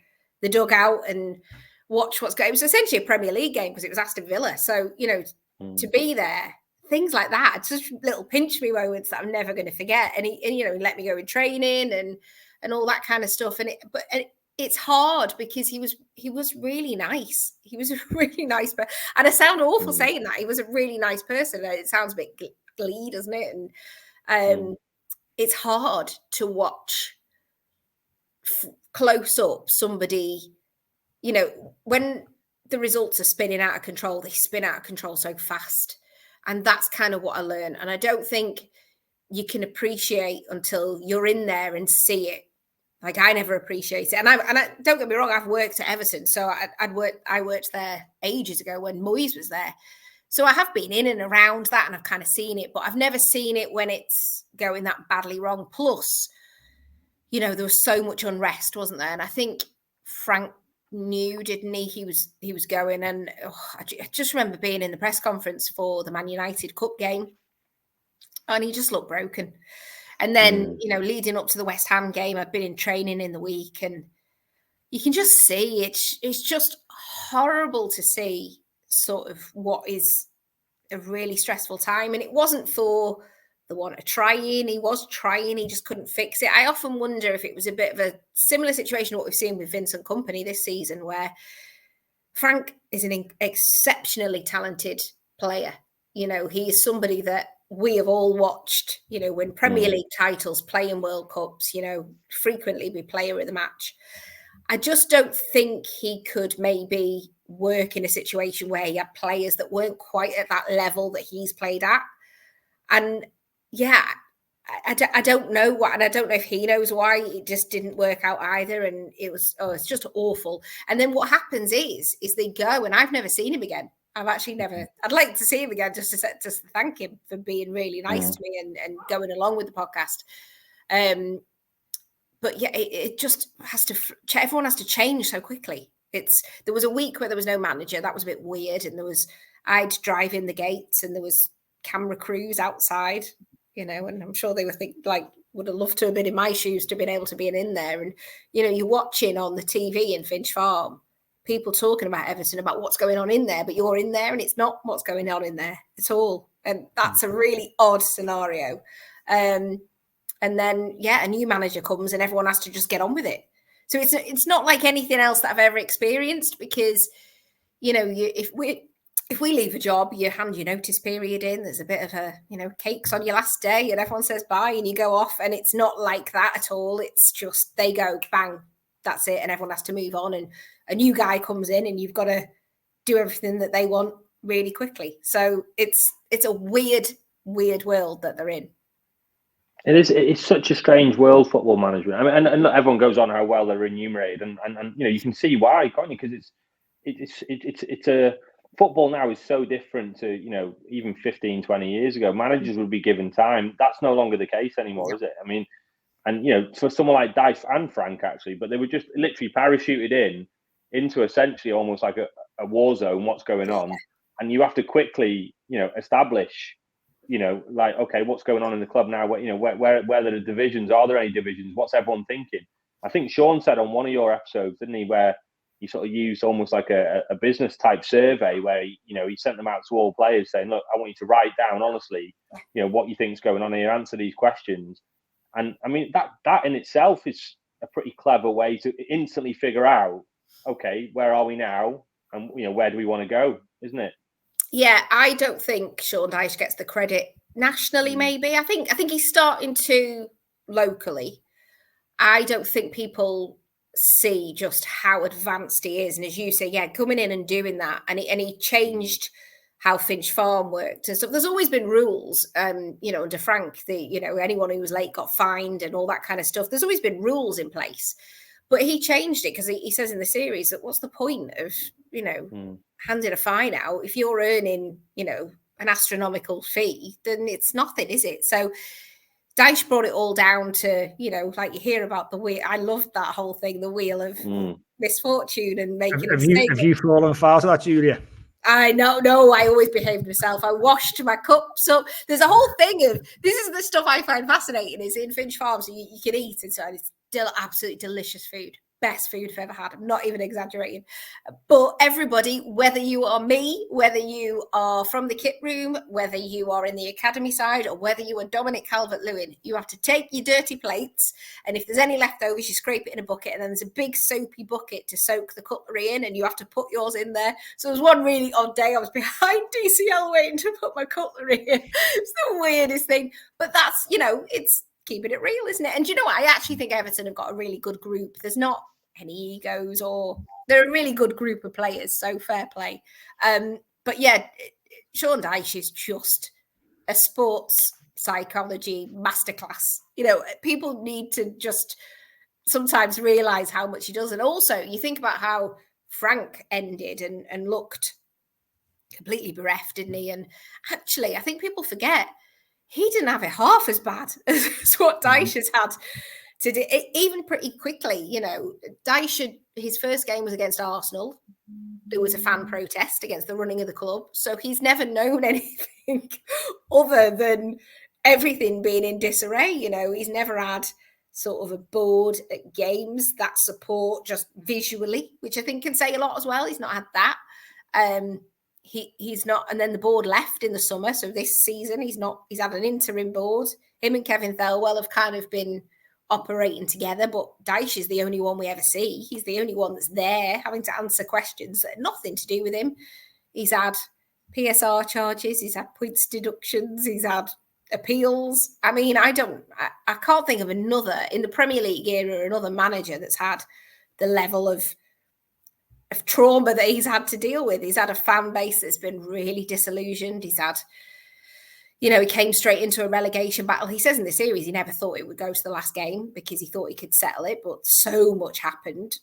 the dugout and watch what's going on. It was essentially a Premier League game because it was Aston Villa. So, to be there, things like that, just little pinch me moments that I'm never going to forget. And he let me go in training and all that kind of stuff. And it's hard because he was really nice. He was a really nice person. And I sound awful saying that. He was a really nice person. It sounds a bit glee, doesn't it? And it's hard to watch close up somebody, when the results are spinning out of control, they spin out of control so fast. And that's kind of what I learned. And I don't think you can appreciate until you're in there and see it. Like, I never appreciate it. And I don't get me wrong, I've worked at Everton. So I worked there ages ago when Moyes was there. So I have been in and around that and I've kind of seen it, but I've never seen it when it's going that badly wrong. Plus, there was so much unrest, wasn't there? And I think Frank knew, didn't he? He was going, and I just remember being in the press conference for the Man United Cup game, and he just looked broken. And then leading up to the West Ham game, I'd been in training in the week, and you can just see it's just horrible to see sort of what is a really stressful time. And it wasn't for the want of trying. He was trying, he just couldn't fix it. I often wonder if it was a bit of a similar situation to what we've seen with Vincent Kompany this season, where Frank is an exceptionally talented player. He is somebody that we have all watched, win Premier League titles, play in World Cups, frequently be player of the match. I just don't think he could maybe work in a situation where he had players that weren't quite at that level that he's played at. And yeah, I don't know what, and I don't know if he knows why it just didn't work out either. And it's just awful. And then what happens is they go, and I've never seen him again. I've actually never. I'd like to see him again just to thank him for being really nice to me and going along with the podcast. But yeah, it just has to. Everyone has to change so quickly. There was a week where there was no manager. That was a bit weird, and I'd drive in the gates, and there was camera crews outside. And I'm sure they would have loved to have been in my shoes to have been able to be in there. And, you're watching on the TV in Finch Farm, people talking about Everton, about what's going on in there, but you're in there and it's not what's going on in there at all. And that's a really odd scenario. And then, a new manager comes and everyone has to just get on with it. So it's not like anything else that I've ever experienced because, if we leave a job, you hand your notice period in, there's a bit of a, cakes on your last day and everyone says bye and you go off, and it's not like that at all. It's just they go, bang, that's it. And everyone has to move on, and a new guy comes in and you've got to do everything that they want really quickly. So it's a weird world that they're in. It's such a strange world, football management. I mean, and everyone goes on how well they're remunerated, and you can see why, can't you? Because it's a football now is so different to even 15, 20 years ago. Managers would be given time. That's no longer the case anymore, is it? I mean, and for someone like Dice and Frank actually, but they were just literally parachuted into essentially almost like a war zone. What's going on, and you have to quickly establish. Okay, what's going on in the club now? Where are the divisions? Are there any divisions? What's everyone thinking? I think Sean said on one of your episodes, didn't he, where he sort of used almost like a business type survey where, you know, he sent them out to all players saying, look, I want you to write down honestly, you know, what you think's going on here, answer these questions. And I mean, that in itself is a pretty clever way to instantly figure out, okay, where are we now? And, you know, where do we want to go? Isn't it? Yeah, I don't think Sean Dyche gets the credit nationally, maybe. I think he's starting to locally. I don't think people see just how advanced he is. And as you say, yeah, coming in and doing that. And he changed how Finch Farm worked and stuff. There's always been rules, you know, under Frank, you know, anyone who was late got fined and all that kind of stuff. There's always been rules in place. But he changed it because he says in the series that what's the point of, you know, handing a fine out if you're earning, you know, an astronomical fee, then it's nothing, is it? So Dyche brought it all down to, you know, like you hear about the wheel. I loved that whole thing, the wheel of misfortune and making a mistake. Have you fallen foul to that, Giulia? I know, no, I always behaved myself. I washed my cups up. There's a whole thing of, this is the stuff I find fascinating, is in Finch Farm, so you can eat inside. It's still absolutely delicious food. Best food I've ever had. I'm not even exaggerating. But everybody, whether you are me, whether you are from the kit room, whether you are in the academy side, or whether you are Dominic Calvert-Lewin, you have to take your dirty plates, and if there's any leftovers, you scrape it in a bucket, and then there's a big soapy bucket to soak the cutlery in, and you have to put yours in there. So there was one really odd day I was behind DCL waiting to put my cutlery in. It's the weirdest thing. But that's, you know, it's keeping it real, isn't it? And you know what? I actually think Everton have got a really good group. There's not any egos, or they're a really good group of players, so fair play. But yeah, Sean Dyche is just a sports psychology masterclass. You know, people need to just sometimes realize how much he does. And also you think about how Frank ended and looked completely bereft, didn't he? And actually, I think people forget he didn't have it half as bad as what Dyche has had to do, even pretty quickly. You know, Dyche, his first game was against Arsenal. There was a fan protest against the running of the club. So he's never known anything other than everything being in disarray. You know, he's never had sort of a board at games, that support just visually, which I think can say a lot as well. He's not had that. He's not, and then the board left in the summer. So this season, he's had an interim board. Him and Kevin Thelwell have kind of been operating together, but Dyche is the only one we ever see. He's the only one that's there having to answer questions that had nothing to do with him. He's had PSR charges, he's had points deductions, he's had appeals. I mean, I can't think of another in the Premier League era, another manager that's had the level of trauma that he's had to deal with. He's had a fan base that's been really disillusioned. He's had, you know, he came straight into a relegation battle. He says in the series he never thought it would go to the last game because he thought he could settle it, but so much happened.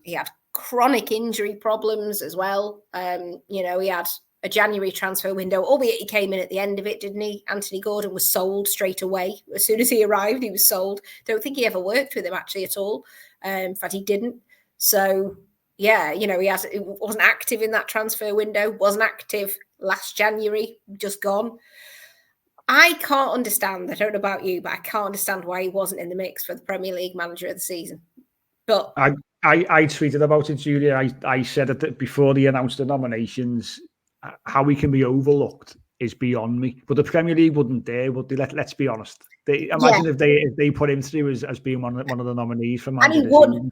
He had chronic injury problems as well. You know, he had a January transfer window, albeit he came in at the end of it, didn't he? Anthony Gordon was sold straight away. As soon as he arrived, he was sold. Don't think he ever worked with him actually at all. In fact, he didn't. So, yeah, you know, he wasn't active in that transfer window, wasn't active last January, just gone. I can't understand, I don't know about you, but I can't understand why he wasn't in the mix for the Premier League manager of the season. But I tweeted about it, Giulia. I said that before they announced the nominations, how he can be overlooked is beyond me. But the Premier League wouldn't dare, would they? Let's be honest. Imagine if they put him through as being one of the nominees for manager. And he won.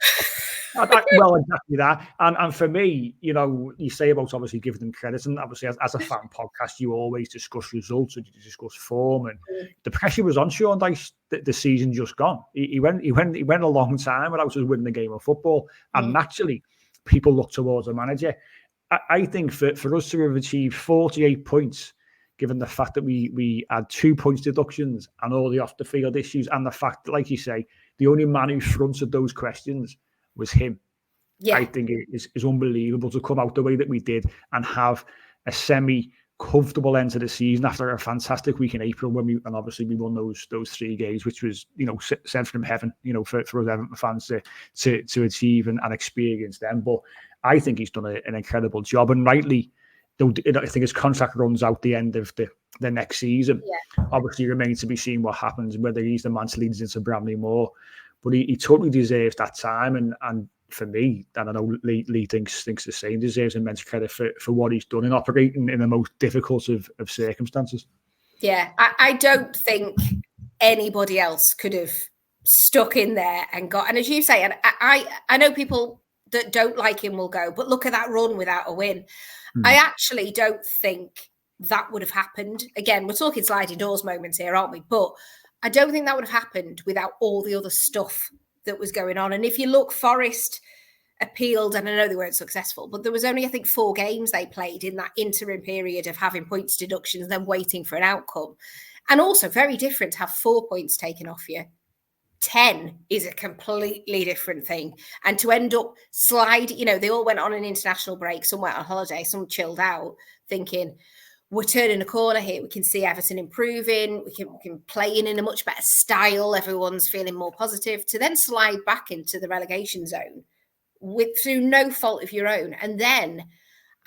Well, exactly that. And for me, you know, you say about obviously giving them credit, and obviously as a fan podcast, you always discuss results and you discuss form, and the pressure was on Sean Dyche the season just gone. He went a long time without us winning the game of football, and naturally, people look towards a manager. I think for us to have achieved 48 points, given the fact that we had 2 points deductions and all the off the field issues, and the fact that, like you say, the only man who fronted those questions was him. Yeah. I think it is unbelievable to come out the way that we did and have a semi-comfortable end to the season after a fantastic week in April when we won those 3 games, which was, you know, sent from heaven, you know, for us Everton fans to achieve and experience them. But I think he's done an incredible job, and rightly, I think his contract runs out the end of the next season. Yeah. Obviously, it remains to be seen what happens, whether he's the man to lead us into Bramley Moore. But he totally deserves that time. And for me, and I know Lee thinks the same, deserves immense credit for what he's done in operating in the most difficult of circumstances. Yeah, I don't think anybody else could have stuck in there and got, and as you say, and I know people that don't like him will go, but look at that run without a win. I actually don't think that would have happened. Again, we're talking sliding doors moments here, aren't we? But I don't think that would have happened without all the other stuff that was going on. And if you look, Forest appealed, and I know they weren't successful, but there was only, I think, 4 games they played in that interim period of having points deductions and then waiting for an outcome. And also very different to have 4 points taken off you. 10 is a completely different thing. And to end up sliding, they all went on an international break, some went on holiday, some chilled out, thinking, we're turning a corner here. We can see Everton improving. We can play in a much better style. Everyone's feeling more positive. To then slide back into the relegation zone through no fault of your own. And then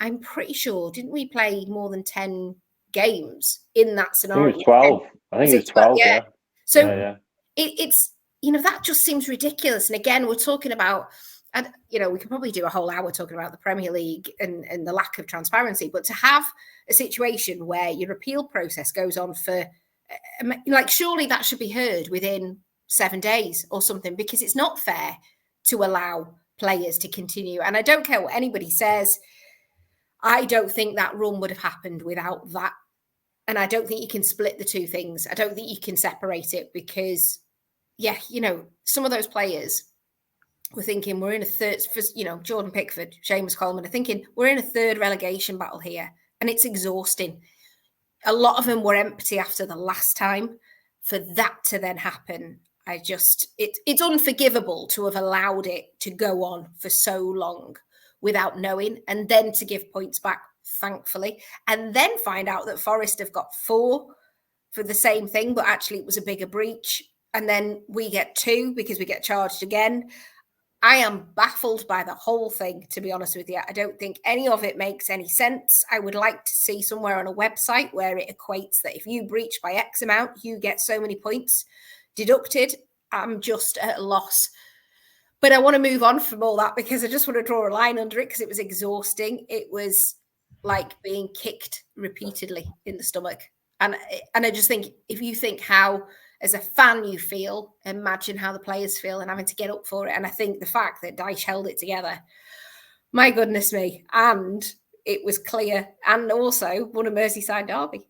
I'm pretty sure, didn't we play more than 10 games in that scenario? I think it was 12. I think it was 12, yeah. So it's, that just seems ridiculous. And again, we're talking about, and we could probably do a whole hour talking about the Premier League and the lack of transparency, but to have a situation where your appeal process goes on for, surely that should be heard within 7 days or something, because it's not fair to allow players to continue. And I don't care what anybody says, I don't think that run would have happened without that. And I don't think you can split the two things. I don't think you can separate it, because some of those players were thinking we're in a third, Jordan Pickford, Seamus Coleman are thinking we're in a third relegation battle here, and it's exhausting. A lot of them were empty after the last time. For that to then happen, it's unforgivable to have allowed it to go on for so long without knowing, and then to give points back, thankfully, and then find out that Forest have got 4 for the same thing, but actually it was a bigger breach. And then we get 2 because we get charged again. I am baffled by the whole thing, to be honest with you. I don't think any of it makes any sense. I would like to see somewhere on a website where it equates that if you breach by X amount, you get so many points deducted. I'm just at a loss. But I want to move on from all that, because I just want to draw a line under it, because it was exhausting. It was like being kicked repeatedly in the stomach. And I just think, if you think how, as a fan, you feel, imagine how the players feel and having to get up for it. And I think the fact that Dyche held it together, my goodness me, and it was clear, and also won a Merseyside derby.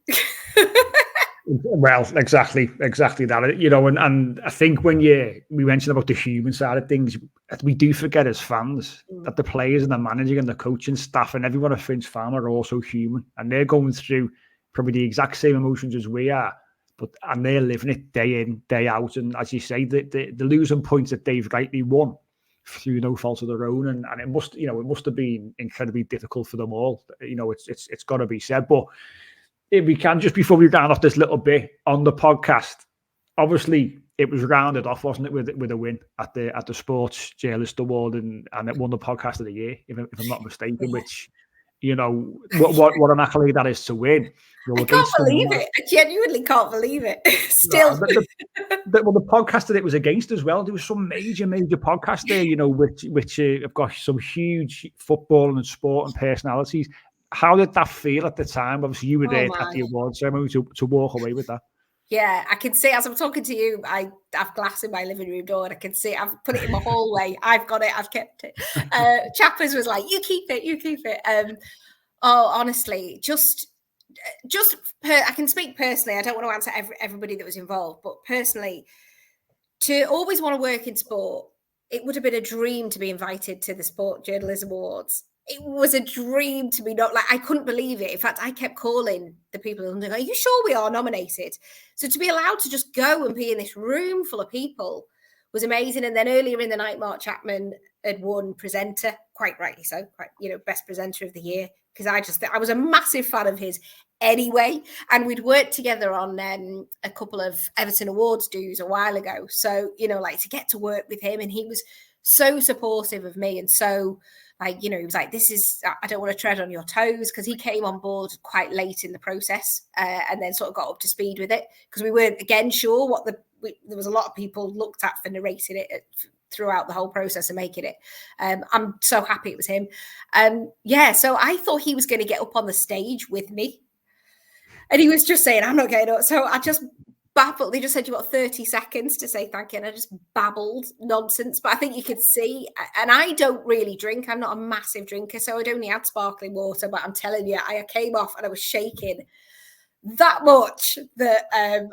Well, exactly that. And I think when we mentioned about the human side of things, we do forget as fans that the players and the managing and the coaching staff and everyone at Finch Farm are also human, and they're going through probably the exact same emotions as we are. And they're living it day in, day out. And as you say, the losing points that they've rightly won through no fault of their own. And it must have been incredibly difficult for them all. It's got to be said. But if we can, just before we round off this little bit on the podcast, obviously it was rounded off, wasn't it, with a win at the Sports Journalist Award, and it won the podcast of the year, if I'm not mistaken, which, what an accolade that is to win. I can't believe it. I genuinely can't believe it. Still. The podcast that it was against as well, there was some major podcasts there, which have got some huge football and sport and personalities. How did that feel at the time? Obviously, you were there at the award ceremony to walk away with that. Yeah, I can see, as I'm talking to you, I have glass in my living room door, and I can see I've put it in my hallway. I've got it. I've kept it. Chappers was like, you keep it. Honestly, I can speak personally. I don't want to answer everybody that was involved, but personally, to always want to work in sport, it would have been a dream to be invited to the Sport Journalism Awards. It was a dream to be I couldn't believe it. In fact, I kept calling the people and going, are you sure we are nominated? So to be allowed to just go and be in this room full of people was amazing. And then earlier in the night, Mark Chapman had won presenter, quite rightly so, best presenter of the year, because I was a massive fan of his anyway. And we'd worked together on a couple of Everton Awards dues a while ago. So, to get to work with him, and he was so supportive of me. And so, he was like, I don't want to tread on your toes, because he came on board quite late in the process and then sort of got up to speed with it, because we weren't, again, sure there was a lot of people looked at for narrating it throughout the whole process of making it. I'm so happy it was him. So I thought he was going to get up on the stage with me. And he was just saying, I'm not getting up. So I just babbled. They just said, you got 30 seconds to say thank you. And I just babbled nonsense. But I think you could see, and I don't really drink. I'm not a massive drinker. So I'd only had sparkling water. But I'm telling you, I came off and I was shaking that much that I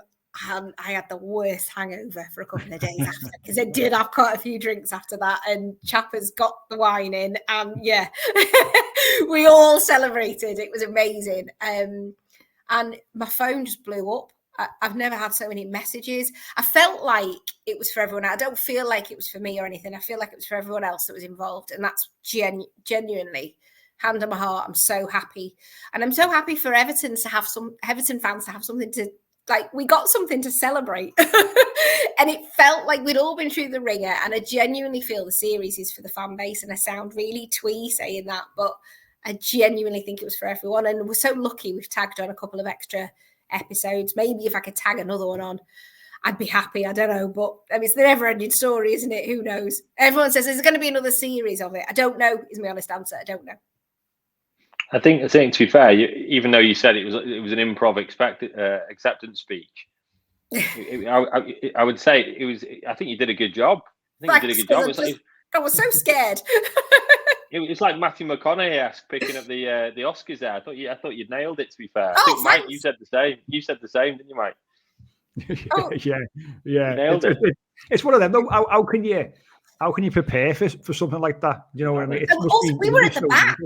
had the worst hangover for a couple of days after, because I did have quite a few drinks after that, and Chappers got the wine in, and we all celebrated. It was amazing. And my phone just blew up. I've never had so many messages. I felt like it was for everyone. I don't feel like it was for me or anything. I feel like it was for everyone else that was involved, and that's genuinely, hand on my heart, I'm so happy. And I'm so happy for Everton fans to have something to, like, we got something to celebrate. And it felt like we'd all been through the ringer, and I genuinely feel the series is for the fan base, and I sound really twee saying that, but I genuinely think it was for everyone. And we're so lucky we've tagged on a couple of extra episodes. Maybe if I could tag another one on, I'd be happy. I don't know, but I mean, it's the never-ending story, isn't it? Who knows? Everyone says there's going to be another series of it. I don't know is my honest answer. I don't know. I think to be fair, even though you said it was an improv acceptance speech, I would say it was. I think you did a good job. I think you did a good job. I was so scared. It's like Matthew McConaughey-esque picking up the Oscars there. I thought you'd nailed it. To be fair, Oh, I think thanks. Mike, you said the same. You said the same, didn't you, Mike? Yeah. You nailed it. It's one of them. How can you prepare for something like that? You know what I mean? Also, we were at the back.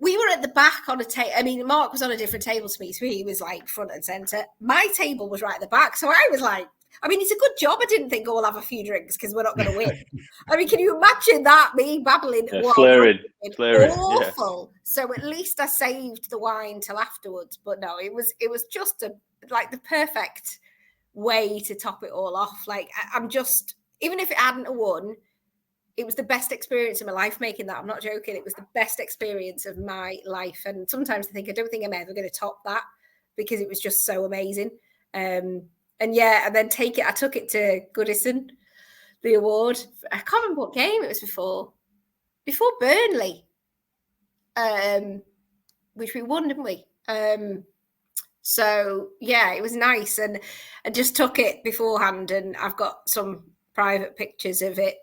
We were at the back on a table. I mean, Mark was on a different table to me, so he was like front and centre. My table was right at the back. So I was like, I mean, it's a good job I didn't think, we'll have a few drinks because we're not going to win. I mean, can you imagine that, me babbling? Slurring. Awful. Yes. So at least I saved the wine till afterwards. But no, it was just the perfect way to top it all off. Like, I'm just, even if it hadn't won, it was the best experience of my life making that. I'm not joking. It was the best experience of my life. And sometimes I don't think I'm ever going to top that, because it was just so amazing. And then I took it to Addison, the award. I can't remember what game it was before Burnley, which we won, didn't we? So yeah, it was nice. And I just took it beforehand, and I've got some private pictures of it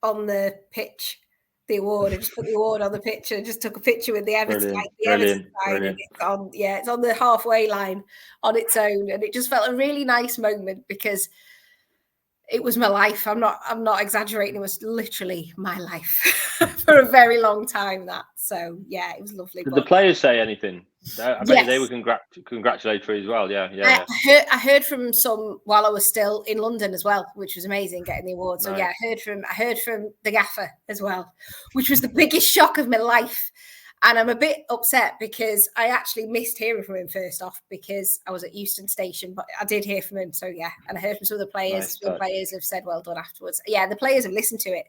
on the pitch, the award. I just put the award on the pitch and just took a picture with the Everton, Everton sign, and it's on the halfway line on its own, and it just felt a really nice moment because it was my life. I'm not exaggerating. It was literally my life for a very long time. So yeah, it was lovely. Did the players say anything? I bet they were congratulatory as well. Yeah. I heard from some while I was still in London as well, which was amazing, getting the award. So nice. Yeah, I heard from the gaffer as well, which was the biggest shock of my life. And I'm a bit upset because I actually missed hearing from him first off, because I was at Euston Station, but I did hear from him. So yeah, and I heard from some of the players. Nice. The players have said well done afterwards. Yeah, the players have listened to it.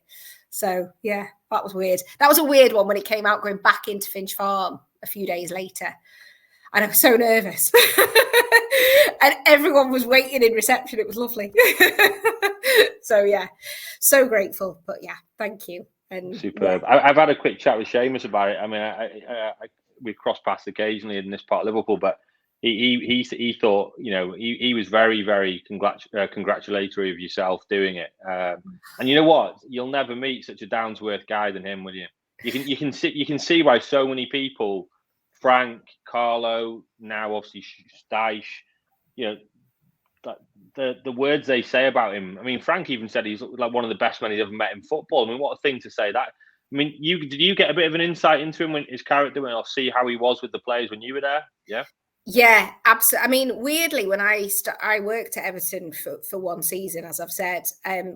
So yeah, that was weird. That was a weird one when it came out going back into Finch Farm a few days later. And I was so nervous. And everyone was waiting in reception. It was lovely. So yeah, so grateful. But yeah, thank you. And superb. Yeah. I've had a quick chat with Seamus about it. I mean, we cross paths occasionally in this part of Liverpool, but he thought, he was very, very congratulatory of yourself doing it. And you know what? You'll never meet such a down to earth guy than him, will you? You can see why so many people, Frank, Carlo, now obviously Dyche, the words they say about him. I mean, Frank even said he's like one of the best men he's ever met in football. I mean, what a thing to say that. I mean, did you get a bit of an insight into him, when his character, or see how he was with the players when you were there? Yeah. Yeah, absolutely. I mean, weirdly, when I worked at Everton for one season, as I've said,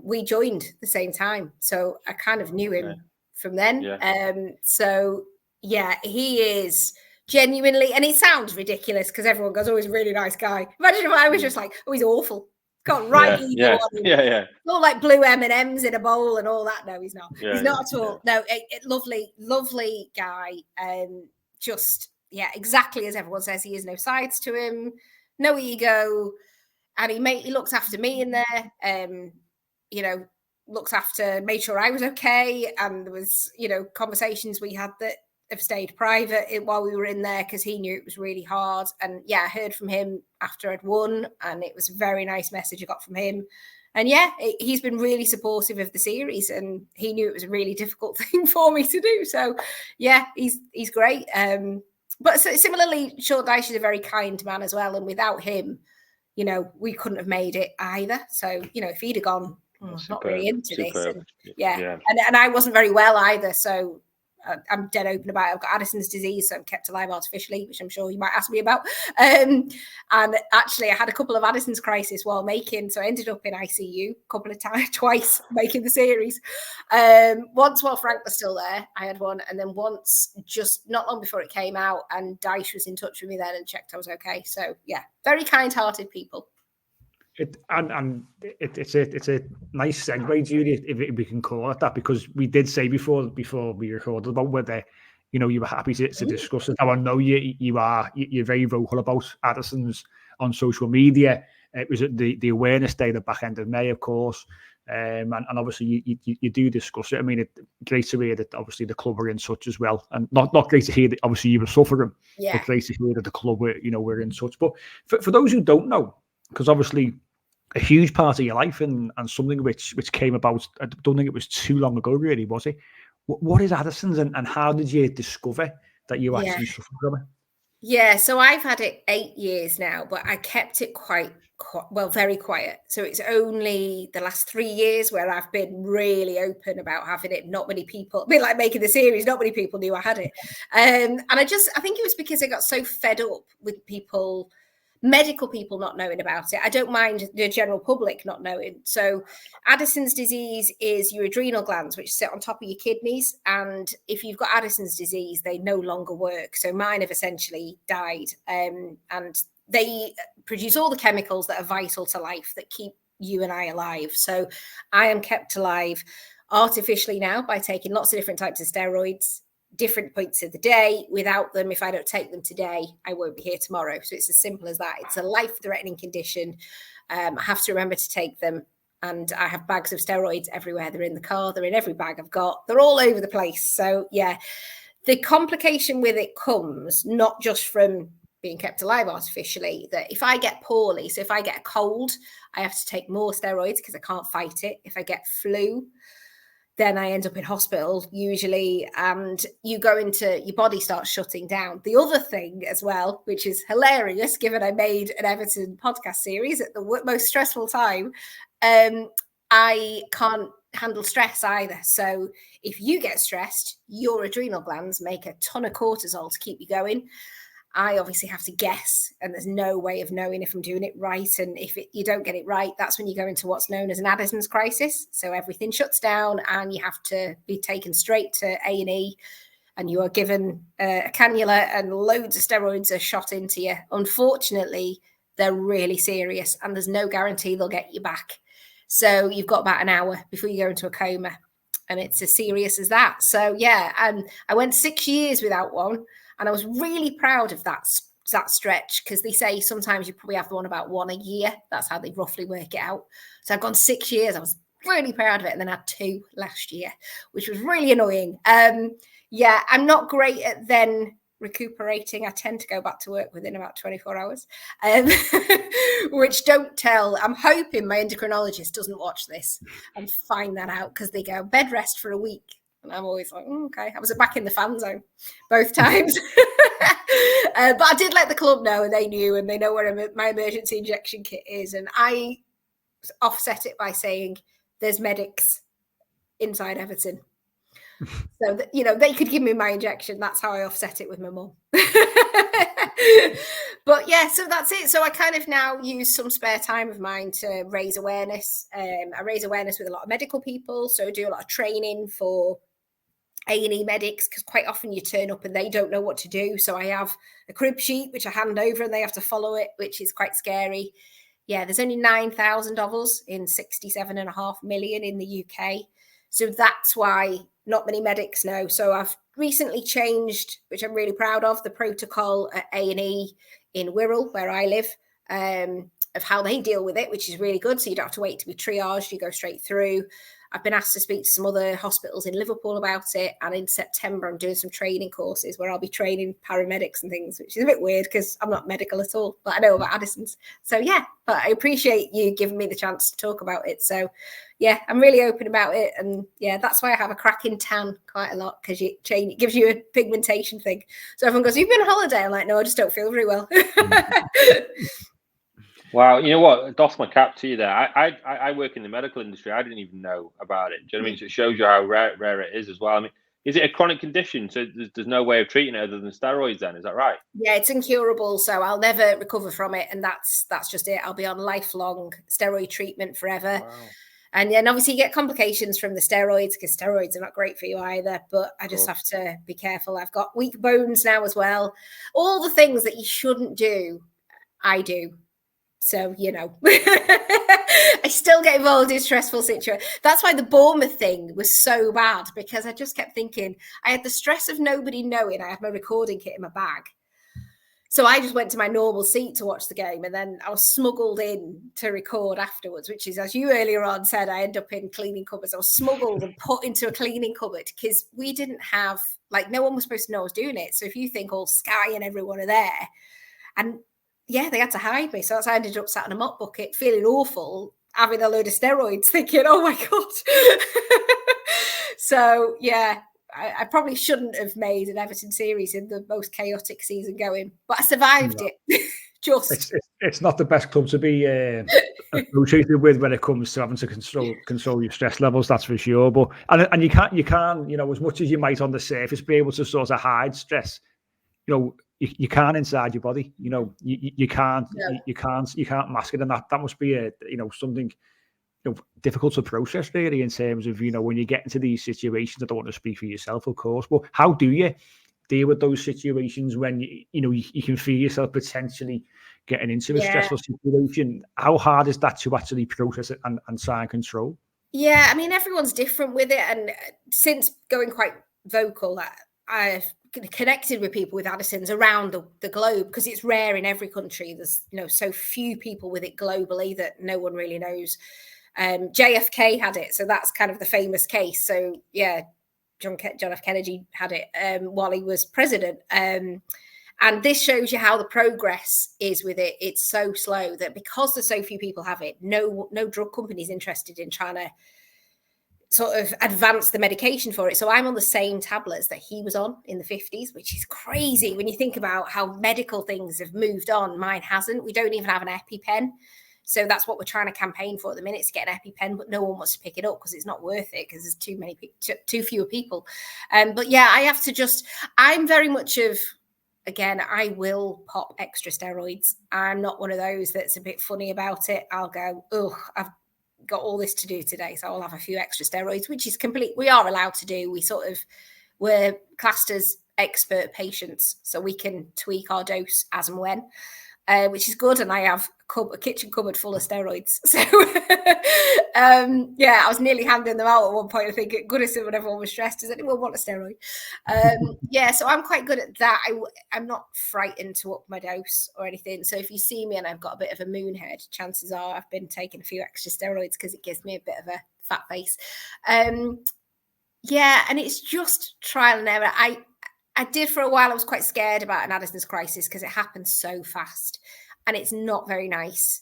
we joined the same time, so I kind of knew him from then. Yeah. So yeah, he is genuinely, and it sounds ridiculous because everyone goes, "Oh, he's a really nice guy." Imagine if I was just like, "Oh, he's awful." Got right evil on him. Yeah. All like blue M&Ms in a bowl and all that. No, he's not. He's not at all. No, lovely guy. Just. Yeah, exactly as everyone says, he has no sides to him, no ego, and he looks after me in there. made sure I was okay. And there was, conversations we had that have stayed private while we were in there because he knew it was really hard. And yeah, I heard from him after I'd won, and it was a very nice message I got from him. And yeah, he's been really supportive of the series, and he knew it was a really difficult thing for me to do. So yeah, he's great. But similarly, Sean Dyche is a very kind man as well. And without him, we couldn't have made it either. So, if he'd have gone, not really into this. And, and I wasn't very well either. So I'm dead open about it. I've got Addison's disease, so I'm kept alive artificially, which I'm sure you might ask me about. And actually, I had a couple of Addison's crisis while making, so I ended up in ICU a couple of times, twice making the series. Once while Frank was still there, I had one, and then once just not long before it came out, and Dyche was in touch with me then and checked I was okay. So yeah, very kind-hearted people. It's a nice segue, Giulia, if we can call it that, because we did say before we recorded about whether you were happy to discuss it. Now I know you're very vocal about Addison's on social media. It was at the awareness day, the back end of May, of course, and obviously you do discuss it. I mean, it's great to hear that obviously the club are in touch as well, and not great to hear that obviously you were suffering, but great to hear that the club were in touch. But for those who don't know, because obviously a huge part of your life and something which came about, I don't think it was too long ago, really, was it? What is Addison's, and how did you discover that you actually suffered from it? Yeah, so I've had it 8 years now, but I kept it very quiet. So it's only the last 3 years where I've been really open about having it. Not many people, a bit like making the series, not many people knew I had it. And I think it was because I got so fed up with medical people not knowing about it. I don't mind the general public not knowing. So Addison's disease is your adrenal glands, which sit on top of your kidneys. And if you've got Addison's disease, they no longer work. So mine have essentially died. And they produce all the chemicals that are vital to life, that keep you and I alive. So I am kept alive artificially now by taking lots of different types of steroids, different points of the day. Without them, if I don't take them today, I won't be here tomorrow. So it's as simple as that. It's a life-threatening condition. I have to remember to take them. And I have bags of steroids everywhere. They're in the car. They're in every bag I've got. They're all over the place. So yeah, the complication with it comes not just from being kept alive artificially, that if I get poorly, so if I get a cold, I have to take more steroids because I can't fight it. If I get flu, then I end up in hospital usually, and your body starts shutting down. The other thing as well, which is hilarious, given I made an Everton podcast series at the most stressful time, I can't handle stress either. So if you get stressed, your adrenal glands make a ton of cortisol to keep you going. I obviously have to guess, and there's no way of knowing if I'm doing it right. And if you don't get it right, that's when you go into what's known as an Addison's crisis. So everything shuts down and you have to be taken straight to A&E, and you are given a cannula and loads of steroids are shot into you. Unfortunately, they're really serious and there's no guarantee they'll get you back. So you've got about an hour before you go into a coma, and it's as serious as that. So yeah, and I went 6 years without one. And I was really proud of that stretch, because they say sometimes you probably have about one a year. That's how they roughly work it out. So I've gone 6 years. I was really proud of it. And then I had 2 last year, which was really annoying. Yeah, I'm not great at then recuperating. I tend to go back to work within about 24 hours, which don't tell. I'm hoping my endocrinologist doesn't watch this and find that out, because they go bed rest for a week. And I'm always like, okay. I was back in the fan zone both times. But I did let the club know, and they knew, and they know where my emergency injection kit is. And I offset it by saying there's medics inside Everton. So that, they could give me my injection. That's how I offset it with my mum. But yeah, so that's it. So I kind of now use some spare time of mine to raise awareness. I raise awareness with a lot of medical people. So I do a lot of training for A&E medics, because quite often you turn up and they don't know what to do. So I have a crib sheet, which I hand over, and they have to follow it, which is quite scary. Yeah, there's only 9,000 of us in 67.5 million in the UK. So that's why not many medics know. So I've recently changed, which I'm really proud of, the protocol at A&E in Wirral, where I live, of how they deal with it, which is really good. So you don't have to wait to be triaged. You go straight through. I've been asked to speak to some other hospitals in Liverpool about it. And in September, I'm doing some training courses where I'll be training paramedics and things, which is a bit weird because I'm not medical at all, but I know about Addison's. So yeah, but I appreciate you giving me the chance to talk about it. So yeah, I'm really open about it. And yeah, that's why I have a cracking tan quite a lot, because it gives you a pigmentation thing. So everyone goes, "You've been on holiday?" I'm like, "No, I just don't feel very well." Wow, you know what? Doff my cap to you there. I work in the medical industry. I didn't even know about it. Do you know what I mean? So it shows you how rare it is as well. I mean, is it a chronic condition? So there's no way of treating it other than steroids then, is that right? Yeah, it's incurable. So I'll never recover from it. And that's just it. I'll be on lifelong steroid treatment forever. Wow. And then obviously you get complications from the steroids, because steroids are not great for you either. But I just have to be careful. I've got weak bones now as well. All the things that you shouldn't do, I do. So, you know, I still get involved in stressful situations. That's why the Bournemouth thing was so bad, because I just kept thinking, I had the stress of nobody knowing I had my recording kit in my bag. So I just went to my normal seat to watch the game, and then I was smuggled in to record afterwards, which is, as you earlier on said, I end up in cleaning cupboards. I was smuggled and put into a cleaning cupboard because we didn't have, like, no one was supposed to know I was doing it. So if you think all Sky and everyone are there, and yeah, they had to hide me. So that's how I ended up sat in a mop bucket, feeling awful, having a load of steroids, thinking, oh my God. So yeah, I probably shouldn't have made an Everton series in the most chaotic season going, but I survived it. It's not the best club to be associated with when it comes to having to control your stress levels, that's for sure. But and you can't, you know, as much as you might on the surface be able to sort of hide stress, you know, you can't inside your body. You know, you can't mask it, and that must be something difficult to process, really, in terms of, you know, when you get into these situations. I don't want to speak for yourself, of course, but how do you deal with those situations when you can feel yourself potentially getting into a stressful situation? How hard is that to actually process it and try and control? Yeah, I mean, everyone's different with it, and since going quite vocal, I've connected with people with Addison's around the globe, because it's rare in every country. There's so few people with it globally that no one really knows. JFK had it, so that's kind of the famous case. So yeah, John F. Kennedy had it while he was president. And this shows you how the progress is with it. It's so slow that because there's so few people have it, no drug company is interested in trying to sort of advance the medication for it. So I'm on the same tablets that he was on in the 50s, which is crazy when you think about how medical things have moved on. Mine hasn't. We don't even have an EpiPen. So that's what we're trying to campaign for at the minute, to get an EpiPen, but no one wants to pick it up because it's not worth it, because there's too fewer people. But yeah, I have to I'm very much of, again, I will pop extra steroids. I'm not one of those that's a bit funny about it. I'll go, I've got all this to do today, so I'll have a few extra steroids, which is complete. We are allowed to do. We're classed as expert patients, so we can tweak our dose as and when, which is good. And I have a kitchen cupboard full of steroids. So yeah, I was nearly handing them out at one point. I think, goodness, when everyone was stressed, does anyone want a steroid? Yeah, so I'm quite good at that. I'm not frightened to up my dose or anything. So if you see me and I've got a bit of a moon head, chances are I've been taking a few extra steroids because it gives me a bit of a fat face. Yeah, and it's just trial and error. I did for a while. I was quite scared about an Addison's crisis because it happened so fast, and it's not very nice.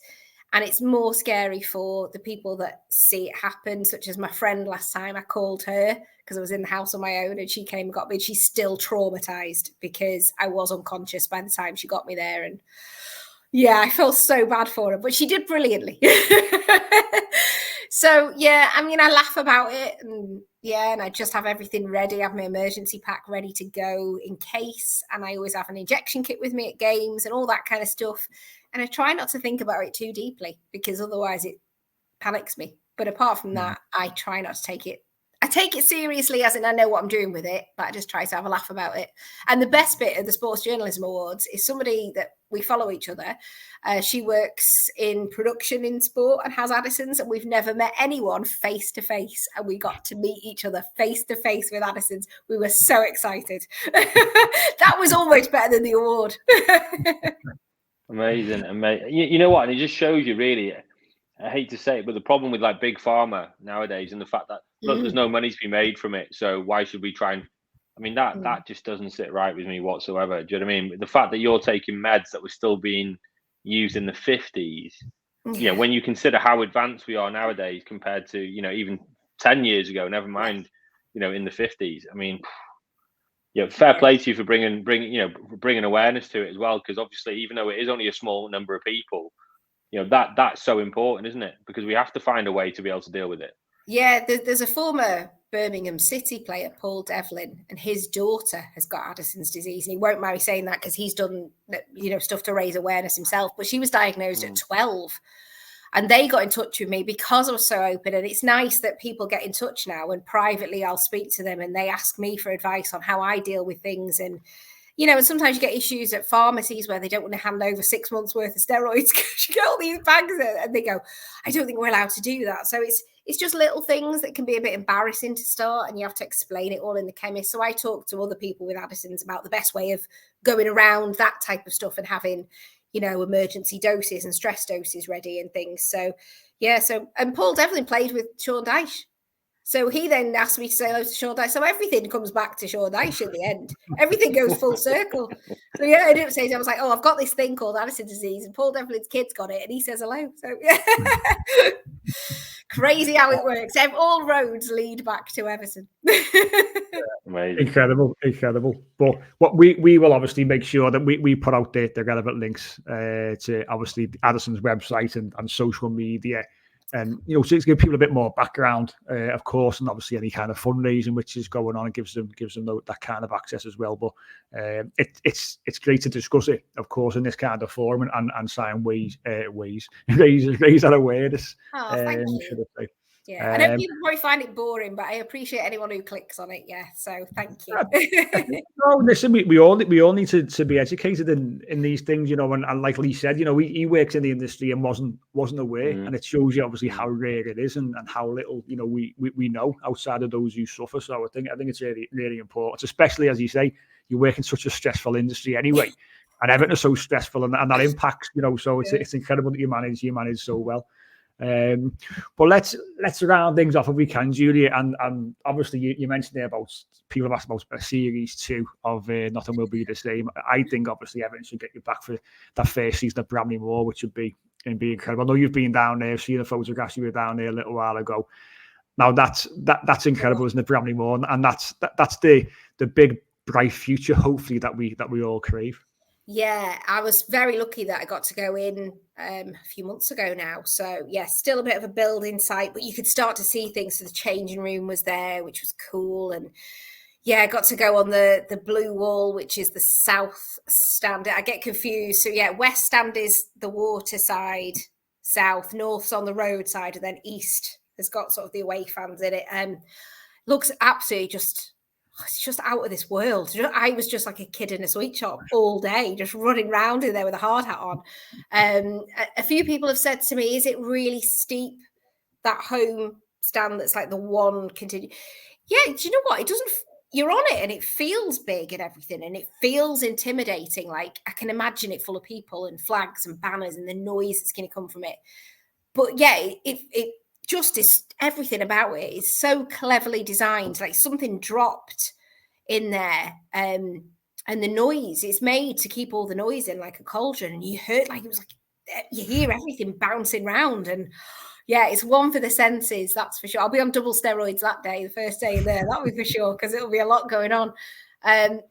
And it's more scary for the people that see it happen, such as my friend last time. I called her because I was in the house on my own, and she came and got me. And she's still traumatized because I was unconscious by the time she got me there. And yeah, I felt so bad for her, but she did brilliantly. So yeah, I mean, I laugh about it, and yeah, and I just have everything ready. I have my emergency pack ready to go in case, and I always have an injection kit with me at games and all that kind of stuff. And I try not to think about it too deeply, because otherwise it panics me. But apart from that, I try not to take it. I take it seriously, as in I know what I'm doing with it, but I just try to have a laugh about it. And the best bit of the Sports Journalism Awards is somebody that we follow each other. She works in production in sport and has Addison's, and we've never met anyone face to face. And we got to meet each other face to face with Addison's. We were so excited. That was almost better than the award. Amazing. You know what? And it just shows you, really, I hate to say it, but the problem with like big pharma nowadays, and the fact that look, there's no money to be made from it, so why should we try and? I mean, that just doesn't sit right with me whatsoever. Do you know what I mean? The fact that you're taking meds that were still being used in the 50s, you know, when you consider how advanced we are nowadays compared to, you know, even 10 years ago, never mind, you know, in the 50s. I mean, yeah, fair play to you for bringing awareness to it as well, because obviously, even though it is only a small number of people, you know, that's so important, isn't it? Because we have to find a way to be able to deal with it. Yeah, there's a former Birmingham City player, Paul Devlin, and his daughter has got Addison's disease. And he won't mind saying that because he's done, you know, stuff to raise awareness himself. But she was diagnosed at 12. And they got in touch with me because I was so open. And it's nice that people get in touch now, and privately I'll speak to them and they ask me for advice on how I deal with things. And, you know, and sometimes you get issues at pharmacies where they don't want to hand over 6 months worth of steroids because you get all these bags and they go, I don't think we're allowed to do that. So it's just little things that can be a bit embarrassing to start, and you have to explain it all in the chemist. So I talk to other people with Addison's about the best way of going around that type of stuff and having, you know, emergency doses and stress doses ready and things. So, yeah. So, and Paul Devlin played with Sean Dyche. So he then asked me to say hello to Sean Dyche. So everything comes back to Sean Dyche in the end. Everything goes full circle. So yeah, I didn't say, I was like, oh, I've got this thing called Addison's disease, and Paul Devlin's kid's got it, and he says hello. So yeah. Crazy how it works. All roads lead back to Everton. Amazing. Incredible. But what we will obviously make sure that we put out the relevant links to obviously Addison's website and social media, and you know, to give people a bit more background, of course, and obviously any kind of fundraising which is going on, and gives them that kind of access as well. But it's great to discuss it, of course, in this kind of forum and try and raise that awareness. Oh, thank you. Should I say. Yeah, I know people probably find it boring, but I appreciate anyone who clicks on it. Yeah, so thank you. No, listen, we all need to be educated in these things, you know. And like Lee said, you know, he works in the industry and wasn't aware, and it shows you obviously how rare it is and how little, you know, we know outside of those who suffer. So I think it's really, really important, especially as you say, you work in such a stressful industry anyway, and Everton is so stressful, and that impacts, you know. So it's incredible that you manage so well. But let's round things off if we can, Giulia, and obviously you mentioned there about people have asked about a series 2 of Nothing Will Be the Same. I think obviously Everton should get you back for that first season at Bramley Moore, which would be incredible. I know you've been down there, I've seen the photographs, you were down there a little while ago. Now that's incredible, isn't it, Bramley Moore? And that's the big bright future, hopefully, that we all crave. Yeah, I was very lucky that I got to go in a few months ago now. So, yeah, still a bit of a building site, but you could start to see things. So the changing room was there, which was cool. And, yeah, I got to go on the blue wall, which is the south stand. I get confused. So, yeah, west stand is the water side, south, north's on the road side, and then east has got sort of the away fans in it. Looks absolutely it's just out of this world. I was just like a kid in a sweet shop all day, just running around in there with a hard hat on. A few people have said to me, is it really steep, that home stand that's like the one continue? Yeah, do you know what? It doesn't, you're on it and it feels big and everything, and it feels intimidating. Like I can imagine it full of people and flags and banners and the noise that's going to come from it. But yeah, it just is, everything about it is so cleverly designed, like something dropped in there, and the noise, it's made to keep all the noise in like a cauldron, and you heard, like, it was like you hear everything bouncing around, and yeah, it's one for the senses, that's for sure. I'll be on double steroids that day, the first day there, that'll be for sure, because it'll be a lot going on.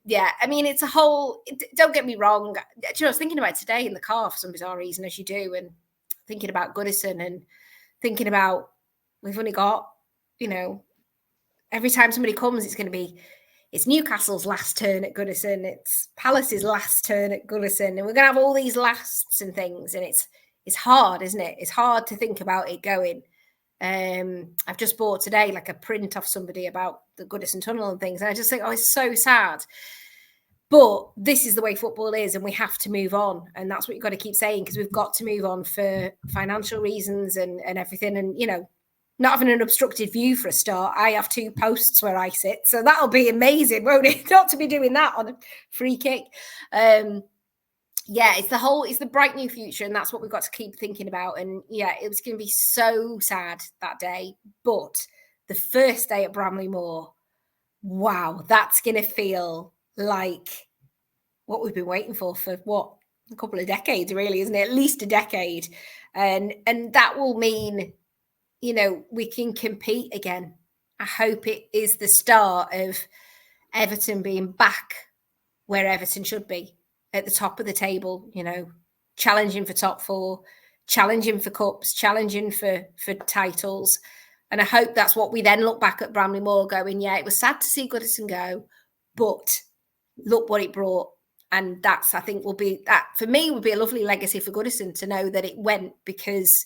Yeah, I mean, it's a whole, don't get me wrong, you know, I was thinking about it today in the car for some bizarre reason, as you do, and thinking about Goodison and thinking about, we've only got, you know, every time somebody comes, it's Newcastle's last turn at Goodison, it's Palace's last turn at Goodison, and we're going to have all these lasts and things, and it's hard, isn't it? It's hard to think about it going. I've just bought today like a print off somebody about the Goodison Tunnel and things, and I just think, oh, it's so sad. But this is the way football is, and we have to move on. And that's what you've got to keep saying, because we've got to move on for financial reasons and everything. And, you know, not having an obstructed view for a start. I have 2 posts where I sit. So that'll be amazing, won't it? Not to be doing that on a free kick. Yeah, it's the bright new future, and that's what we've got to keep thinking about. And yeah, it was going to be so sad that day, but the first day at Bramley Moore, wow, that's going to feel like what we've been waiting for what, a couple of decades, really, isn't it? At least a decade, and that will mean, we can compete again. I hope it is the start of Everton being back where Everton should be, at the top of the table, challenging for top four, challenging for cups, challenging for titles. And I hope that's what we then look back at Bramley Moore going, yeah, it was sad to see Goodison go, but look what it brought. And that's, I think, that for me would be a lovely legacy for Goodison, to know that it went because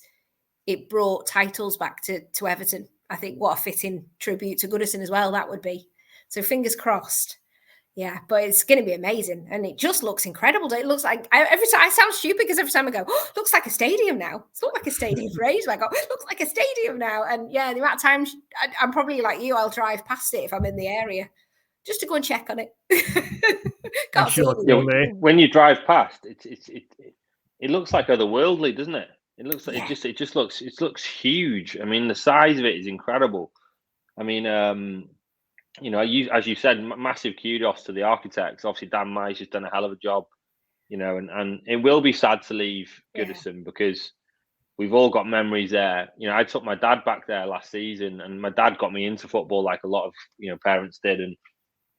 it brought titles back to Everton. I think what a fitting tribute to Goodison as well that would be. So fingers crossed. Yeah, but it's going to be amazing, and it just looks incredible. It looks like every time I sound stupid because every time I go, it looks like a stadium now. It's not like a stadium for ages. I go, it looks like a stadium now, and yeah, the amount of times I'm probably like you, I'll drive past it if I'm in the area just to go and check on it. When you drive past, it looks like otherworldly, doesn't it? It looks like it looks huge. I mean, the size of it is incredible. I mean, as you said, massive kudos to the architects. Obviously, Dan Mice has done a hell of a job, and it will be sad to leave Goodison because we've all got memories there. I took my dad back there last season, and my dad got me into football like a lot of parents did, and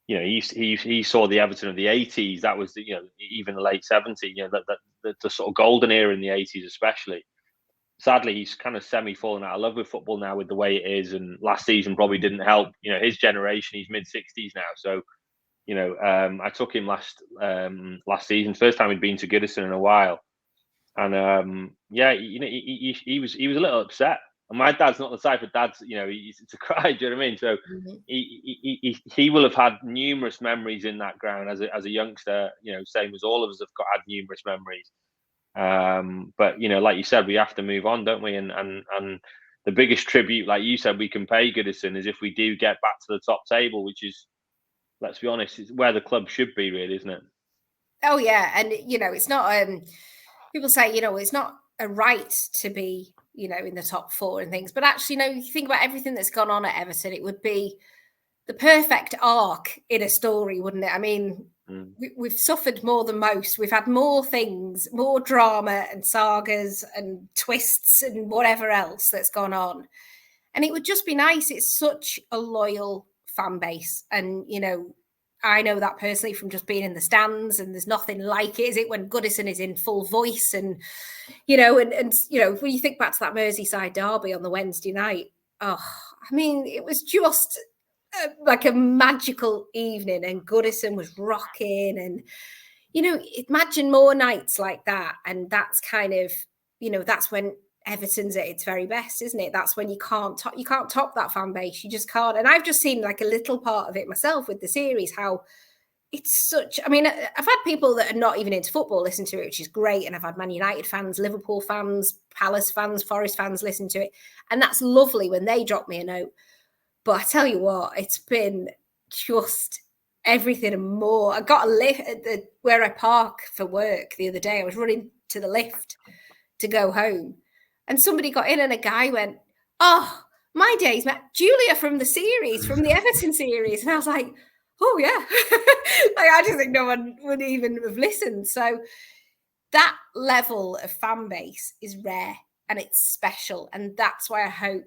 he saw the Everton of the 80s. That was even the late 70s. The sort of golden era in the 80s, especially. Sadly, he's kind of fallen out of love with football now with the way it is. And last season probably didn't help. His generation, he's mid-60s now. So, I took him last season, first time he'd been to Goodison in a while. And he was a little upset. And my dad's not the type of dad, to cry. Do you know what I mean? So he will have had numerous memories in that ground as a youngster. Same as all of us have had numerous memories. But like you said, we have to move on, don't we? And the biggest tribute, like you said, we can pay Goodison is if we do get back to the top table, which is, let's be honest, it's where the club should be, really, isn't it? Oh yeah, and it's not. People say it's not a right to be in the top four and things, but actually, you think about everything that's gone on at Everton, it would be the perfect arc in a story, wouldn't it? I mean. We've suffered more than most. We've had more things, more drama and sagas and twists and whatever else that's gone on. And it would just be nice. It's such a loyal fan base. And, I know that personally from just being in the stands, and there's nothing like it, is it, when Goodison is in full voice and when you think back to that Merseyside derby on the Wednesday night, it was just like a magical evening, and Goodison was rocking, and imagine more nights like that. And that's kind of that's when Everton's at its very best, isn't it? That's when you can't top that fan base. You just can't. And I've just seen like a little part of it myself with the series, how it's such, I've had people that are not even into football listen to it, which is great. And I've had Man United fans, Liverpool fans, Palace fans, Forest fans listen to it, and that's lovely when they drop me a note. But I tell you what, it's been just everything and more. I got a lift at where I park for work the other day. I was running to the lift to go home, and somebody got in, and a guy went, "Oh, my days met Giulia from the series, from the Everton series." And I was like, "Oh yeah." I just think no one would even have listened. So that level of fan base is rare, and it's special. And that's why I hope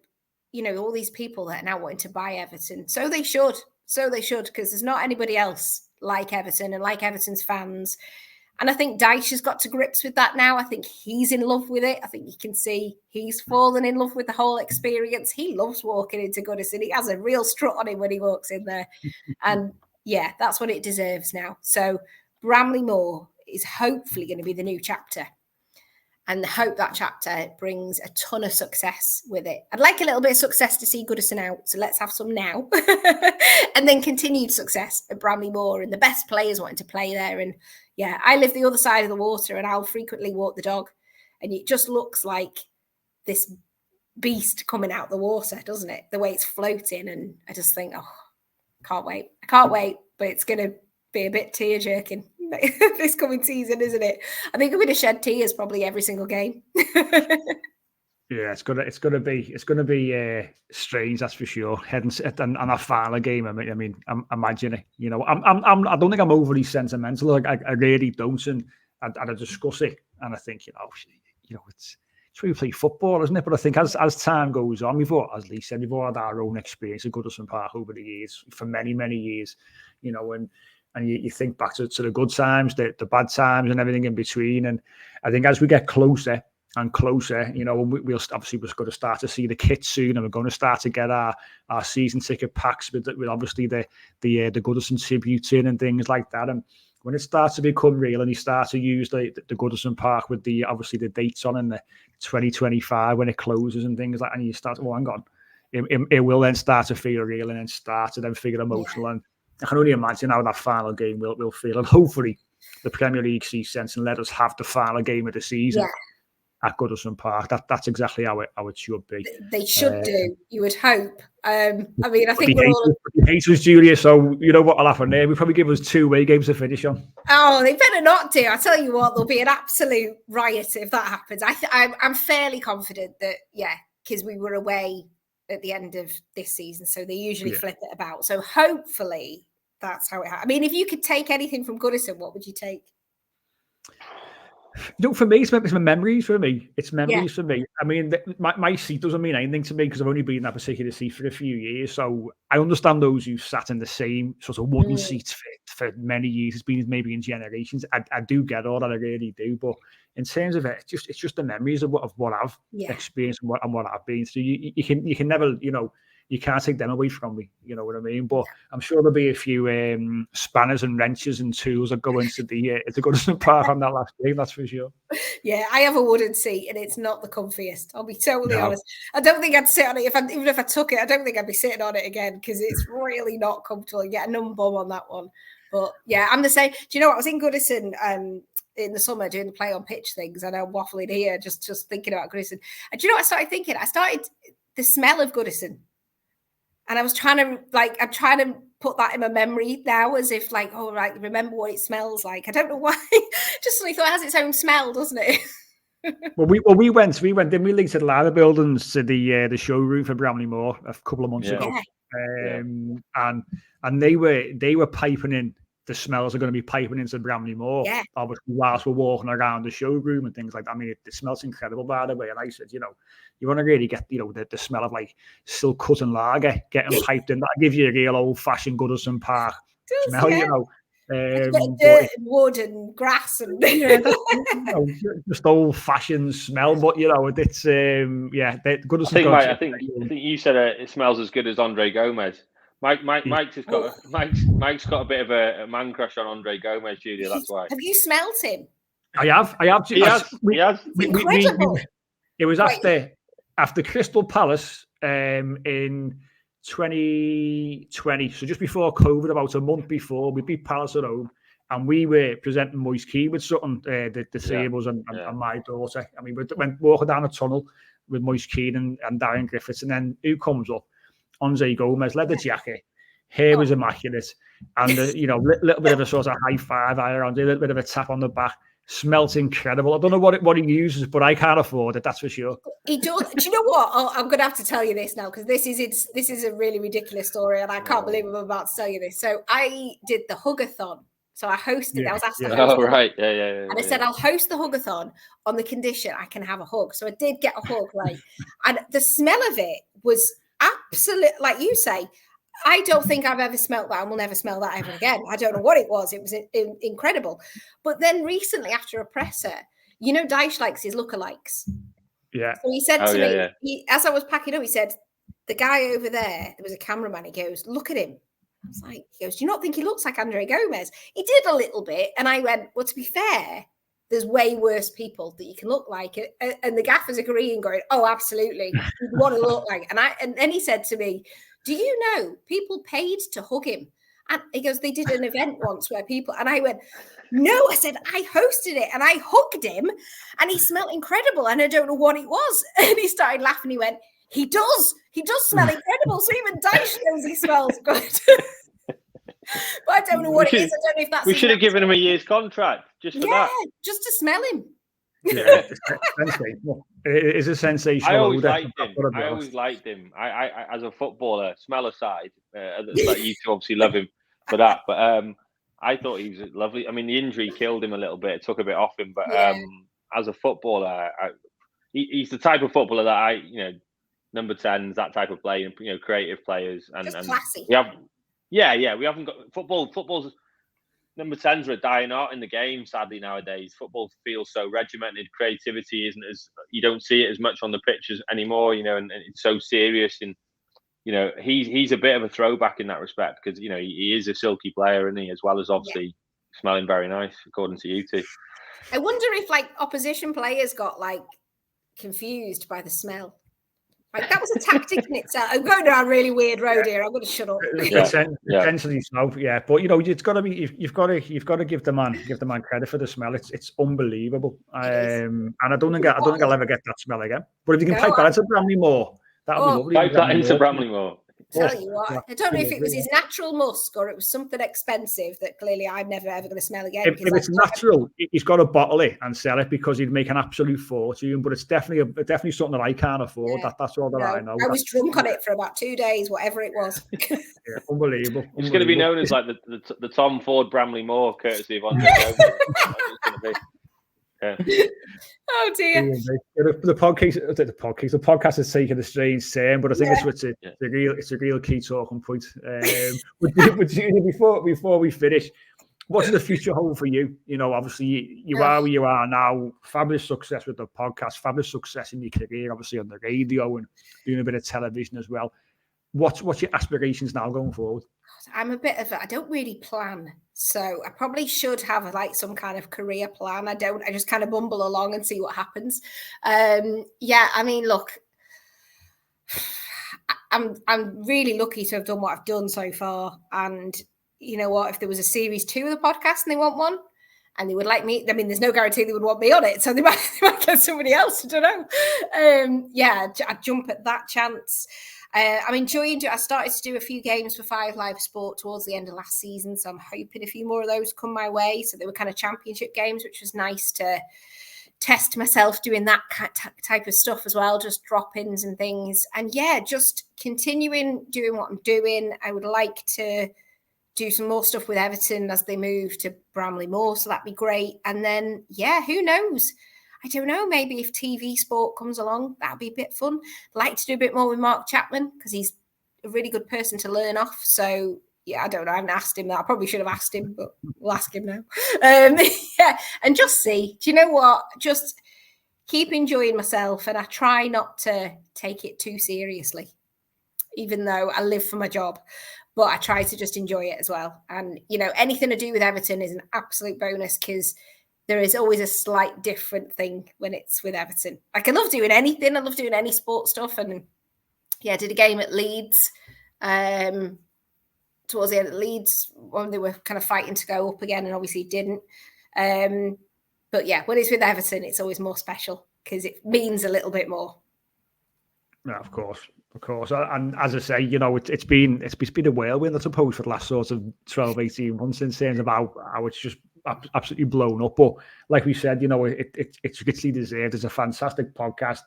all these people that are now wanting to buy Everton. So they should, because there's not anybody else like Everton and like Everton's fans. And I think Dyche has got to grips with that now. I think he's in love with it. I think you can see he's fallen in love with the whole experience. He loves walking into Goodison. He has a real strut on him when he walks in there. And yeah, that's what it deserves now. So Bramley Moore is hopefully going to be the new chapter. And I hope that chapter brings a ton of success with it. I'd like a little bit of success to see Goodison out, so let's have some now. And then continued success at Bramley Moore and the best players wanting to play there. And yeah, I live the other side of the water, and I'll frequently walk the dog, and it just looks like this beast coming out the water, doesn't it? The way it's floating, and I just think, oh, can't wait. I can't wait, but it's going to be a bit tear-jerking. this coming season, isn't it? I think I'm going to shed tears probably every single game. Yeah, it's gonna be strange, that's for sure. Heading and a final game. I mean, imagine it. You know, I don't think I'm overly sentimental. Like I really don't, and I discuss it, and I think it's really play football, isn't it? But I think as time goes on, as Lee said, we've all had our own experience at Goodison Park over the years, for many years. You know, and you think back to the good times, the bad times, and everything in between. And I think as we get closer and closer, you know, we're going to start to see the kits soon, and we're going to start to get our season ticket packs with obviously the Goodison tribute in and things like that. And when it starts to become real, and you start to use the Goodison Park with the dates on in the 2025 when it closes and things like that, and you start, hang on, it will then start to feel real, and then start to then feel emotional. And I can only imagine how that final game will feel. And hopefully the Premier League sees sense and let us have the final game of the season at Goodison Park. That's exactly how it should be. They should do. You would hope. I mean, I think we're all hate us, Giulia. So you know what will happen there. We probably give us 2 away games to finish on. Oh, they better not do. I tell you what, there'll be an absolute riot if that happens. I'm fairly confident that because we were away at the end of this season, so they usually flip it about. So hopefully that's how it happens. I mean, if you could take anything from Goodison, what would you take? No, for me, it's memories for me. It's memories for me. I mean, my seat doesn't mean anything to me because I've only been in that particular seat for a few years. So I understand those who sat in the same sort of wooden seats for many years. It's been maybe in generations. I do get all that, I really do. But in terms of it, it's just the memories of what I've experienced and what I've been through. You can never, you can't take them away from me. You know what I mean? But I'm sure there'll be a few spanners and wrenches and tools that go into the Goodison Park on that last game. That's for sure. Yeah, I have a wooden seat and it's not the comfiest. I'll be totally honest. I don't think I'd sit on it even if I took it. I don't think I'd be sitting on it again because it's really not comfortable. You get a numb bum on that one. But yeah, I'm the same. Do you know what? I was in Goodison in the summer doing the play on pitch things, and I'm waffling here just thinking about Goodison. And do you know what I started thinking? I started the smell of Goodison. And I was trying to put that in my memory now, as if remember what it smells like. I don't know why. Just suddenly thought it has its own smell, doesn't it? Well, we went. Then we linked to the ladder buildings to the showroom for Bramley Moore a couple of months ago, and they were piping in. The smells are going to be piping into Bramley Moore, obviously, whilst we're walking around the showroom and things like that. I mean, it smells incredible, by the way. And I said, you want to really get, the smell of like silk cut and lager getting piped in. That gives you a real old-fashioned Goodison Park smell, dirt and wood and grass and just old-fashioned smell. But it's Goodison. I think you said it smells as good as Andre Gomez. Mike's got a bit of a man crush on Andre Gomez, Giulia. That's why. Have you smelt him? I have. He has. Incredible. It was after Crystal Palace in 2020, so just before COVID, about a month before, we beat Palace at home, and we were presenting Moise Keane with something. The three of us and my daughter. I mean, we went walking down a tunnel with Moise Keane and Darren Griffiths, and then who comes up? Andre Gomez, leather jacket, hair was immaculate, and little bit of a sort of high five around, a little bit of a tap on the back. Smelt incredible. I don't know what he uses, but I can't afford it. That's for sure. He does. Do you know what? I'm going to have to tell you this now because this is a really ridiculous story, and I can't believe I'm about to tell you this. So I did the Hugathon. So I hosted. I was asked to host. Oh right, yeah. And I said I'll host the Hugathon on the condition I can have a hug. So I did get a hug, and the smell of it was absolute, like you say. I don't think I've ever smelt that and will never smell that ever again. I don't know what it was. It was incredible. But then recently after a presser, Dyche likes his lookalikes. Yeah. So he said to me, as I was packing up, he said, the guy over there was a cameraman. He goes, look at him. I was like, he goes, do you not think he looks like Andre Gomez? He did a little bit. And I went, well, to be fair, there's way worse people that you can look like. And the gaffer's agreeing, going, oh, absolutely. You want to look like. And then he said to me, do you know people paid to hug him? And he goes, they did an event once where people, and I went, no, I said, I hosted it and I hugged him and he smelled incredible. And I don't know what it was. And he started laughing. He went, he does smell incredible. So even Dyche knows he smells good. But I don't know what it is. I don't know if that's. We should have given him a year's contract just for that. Yeah, just to smell him. Yeah, it is a sensational. I always liked him. I as a footballer, smell aside, like you two obviously love him for that. But I thought he was lovely. I mean, the injury killed him a little bit. It took a bit off him. But as a footballer, he's the type of footballer that number 10s, that type of play, creative players, and classy. We haven't got football's number 10s are a dying art in the game, sadly, nowadays. Football feels so regimented. Creativity isn't as, you don't see it as much on the pitches anymore, and it's so serious. And, he's a bit of a throwback in that respect because, he is a silky player, isn't he? As well as obviously smelling very nice, according to you two. I wonder if opposition players got confused by the smell. That was a tactic in itself. I'm going down a really weird road here. I'm going to shut up. Potentially so, yeah. But it's got to be. You've got to give the man credit for the smell. It's unbelievable. And I don't think I'll ever get that smell again. But if you can pipe that into Bramley Moore, that would be lovely. Pipe that into Bramley Moore. Tell you what, I don't know if it was his natural musk or it was something expensive that clearly I'm never ever going to smell again. If it's natural, he's got to bottle it and sell it because he'd make an absolute fortune. But it's definitely something that I can't afford. That's all that I know. I was drunk on it for about 2 days, whatever it was. Unbelievable. It's going to be known as the Tom Ford Bramley Moore, courtesy of Andre. Oh dear! The podcast is taking a strange turn, but I think it's a real key talking point. Before we finish, what does the future hold for you? Obviously you are where you are now. Fabulous success with the podcast, fabulous success in your career, obviously on the radio and doing a bit of television as well. What's your aspirations now going forward? I'm a bit of I don't really plan. So I probably should have some kind of career plan. I don't. I just kind of bumble along and see what happens. I mean, look, I'm really lucky to have done what I've done so far. And you know what? If there was a series 2 of the podcast and they want one, and they would like me, I mean, there's no guarantee they would want me on it, so they might get somebody else. I don't know. I'd jump at that chance. I'm enjoying it. I started to do a few games for 5 Live Sport towards the end of last season, so I'm hoping a few more of those come my way. So they were kind of championship games, which was nice to test myself doing that type of stuff as well, just drop-ins and things. And just continuing doing what I'm doing. I would like to do some more stuff with Everton as they move to Bramley Moore, so that'd be great. And then, who knows? I don't know, maybe if TV sport comes along, that'd be a bit fun. I'd like to do a bit more with Mark Chapman because he's a really good person to learn off. So, I don't know. I haven't asked him that. I probably should have asked him, but we'll ask him now. And just see. Do you know what? Just keep enjoying myself, and I try not to take it too seriously, even though I live for my job. But I try to just enjoy it as well. And, anything to do with Everton is an absolute bonus because there is always a slight different thing when it's with Everton. I love doing anything. I love doing any sport stuff. And did a game at Leeds towards the end of Leeds when they were kind of fighting to go up again and obviously didn't. But when it's with Everton, it's always more special because it means a little bit more. Yeah, of course. And as I say, it's been a whirlwind, I suppose, for the last sort of 12, 18 months in terms of how it's just absolutely blown up. But like we said, it's richly deserved. It's a fantastic podcast.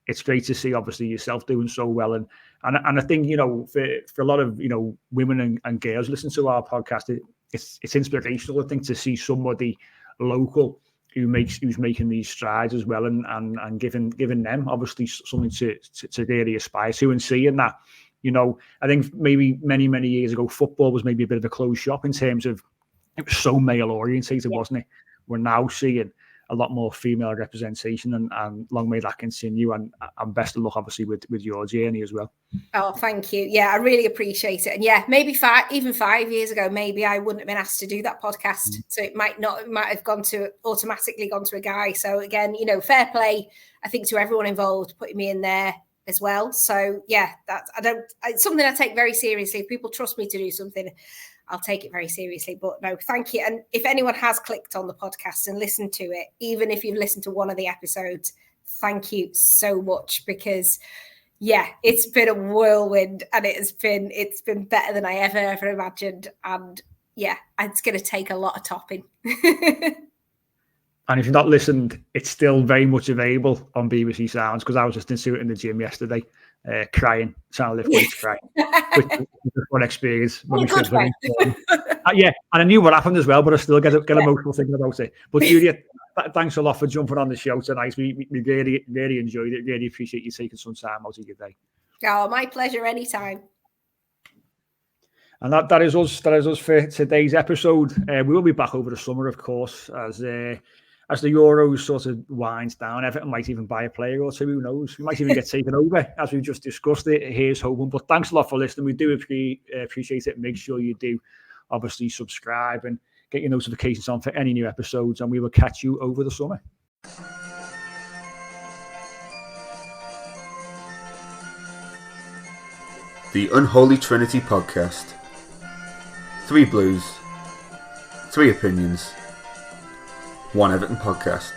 It's great to see, obviously, yourself doing so well. And I think, for a lot of, women and girls listening to our podcast, it's inspirational, I think, to see somebody local who's making these strides as well and giving them, obviously, something to really aspire to, and seeing that, I think maybe many years ago, football was maybe a bit of a closed shop in terms of it was so male orientated, wasn't it? We're now seeing a lot more female representation, and long may that continue. And best of luck, obviously, with your journey as well. Oh, thank you. Yeah, I really appreciate it. And maybe 5 years ago, maybe I wouldn't have been asked to do that podcast. So it might have automatically gone to a guy. So again, fair play, I think, to everyone involved, putting me in there as well. So it's something I take very seriously. If people trust me to do something, I'll take it very seriously. But no, thank you. And if anyone has clicked on the podcast and listened to it, even if you've listened to one of the episodes, thank you so much, because yeah, it's been a whirlwind, and it's been better than I ever imagined. And yeah, it's going to take a lot of topping. And if you've not listened, it's still very much available on BBC Sounds, because I was listening to it in the gym yesterday, crying, trying to lift weights, crying, which was a fun experience. Yeah, and I knew what happened as well, but I still get emotional thinking about it. But Giulia, thanks a lot for jumping on the show tonight. We really enjoyed it. Really appreciate you taking some time out of your day. Oh, my pleasure, anytime. And that is us for today's episode. We will be back over the summer, of course, as the Euros sort of winds down. Everton might even buy a player or two, who knows? We might even get taken over, as we've just discussed it. Here's hoping. But thanks a lot for listening. We do appreciate it. Make sure you do obviously subscribe and get your notifications on for any new episodes, and we will catch you over the summer. The Unholy Trinity Podcast. 3 Blues, 3 Opinions, 1 Everton Podcast.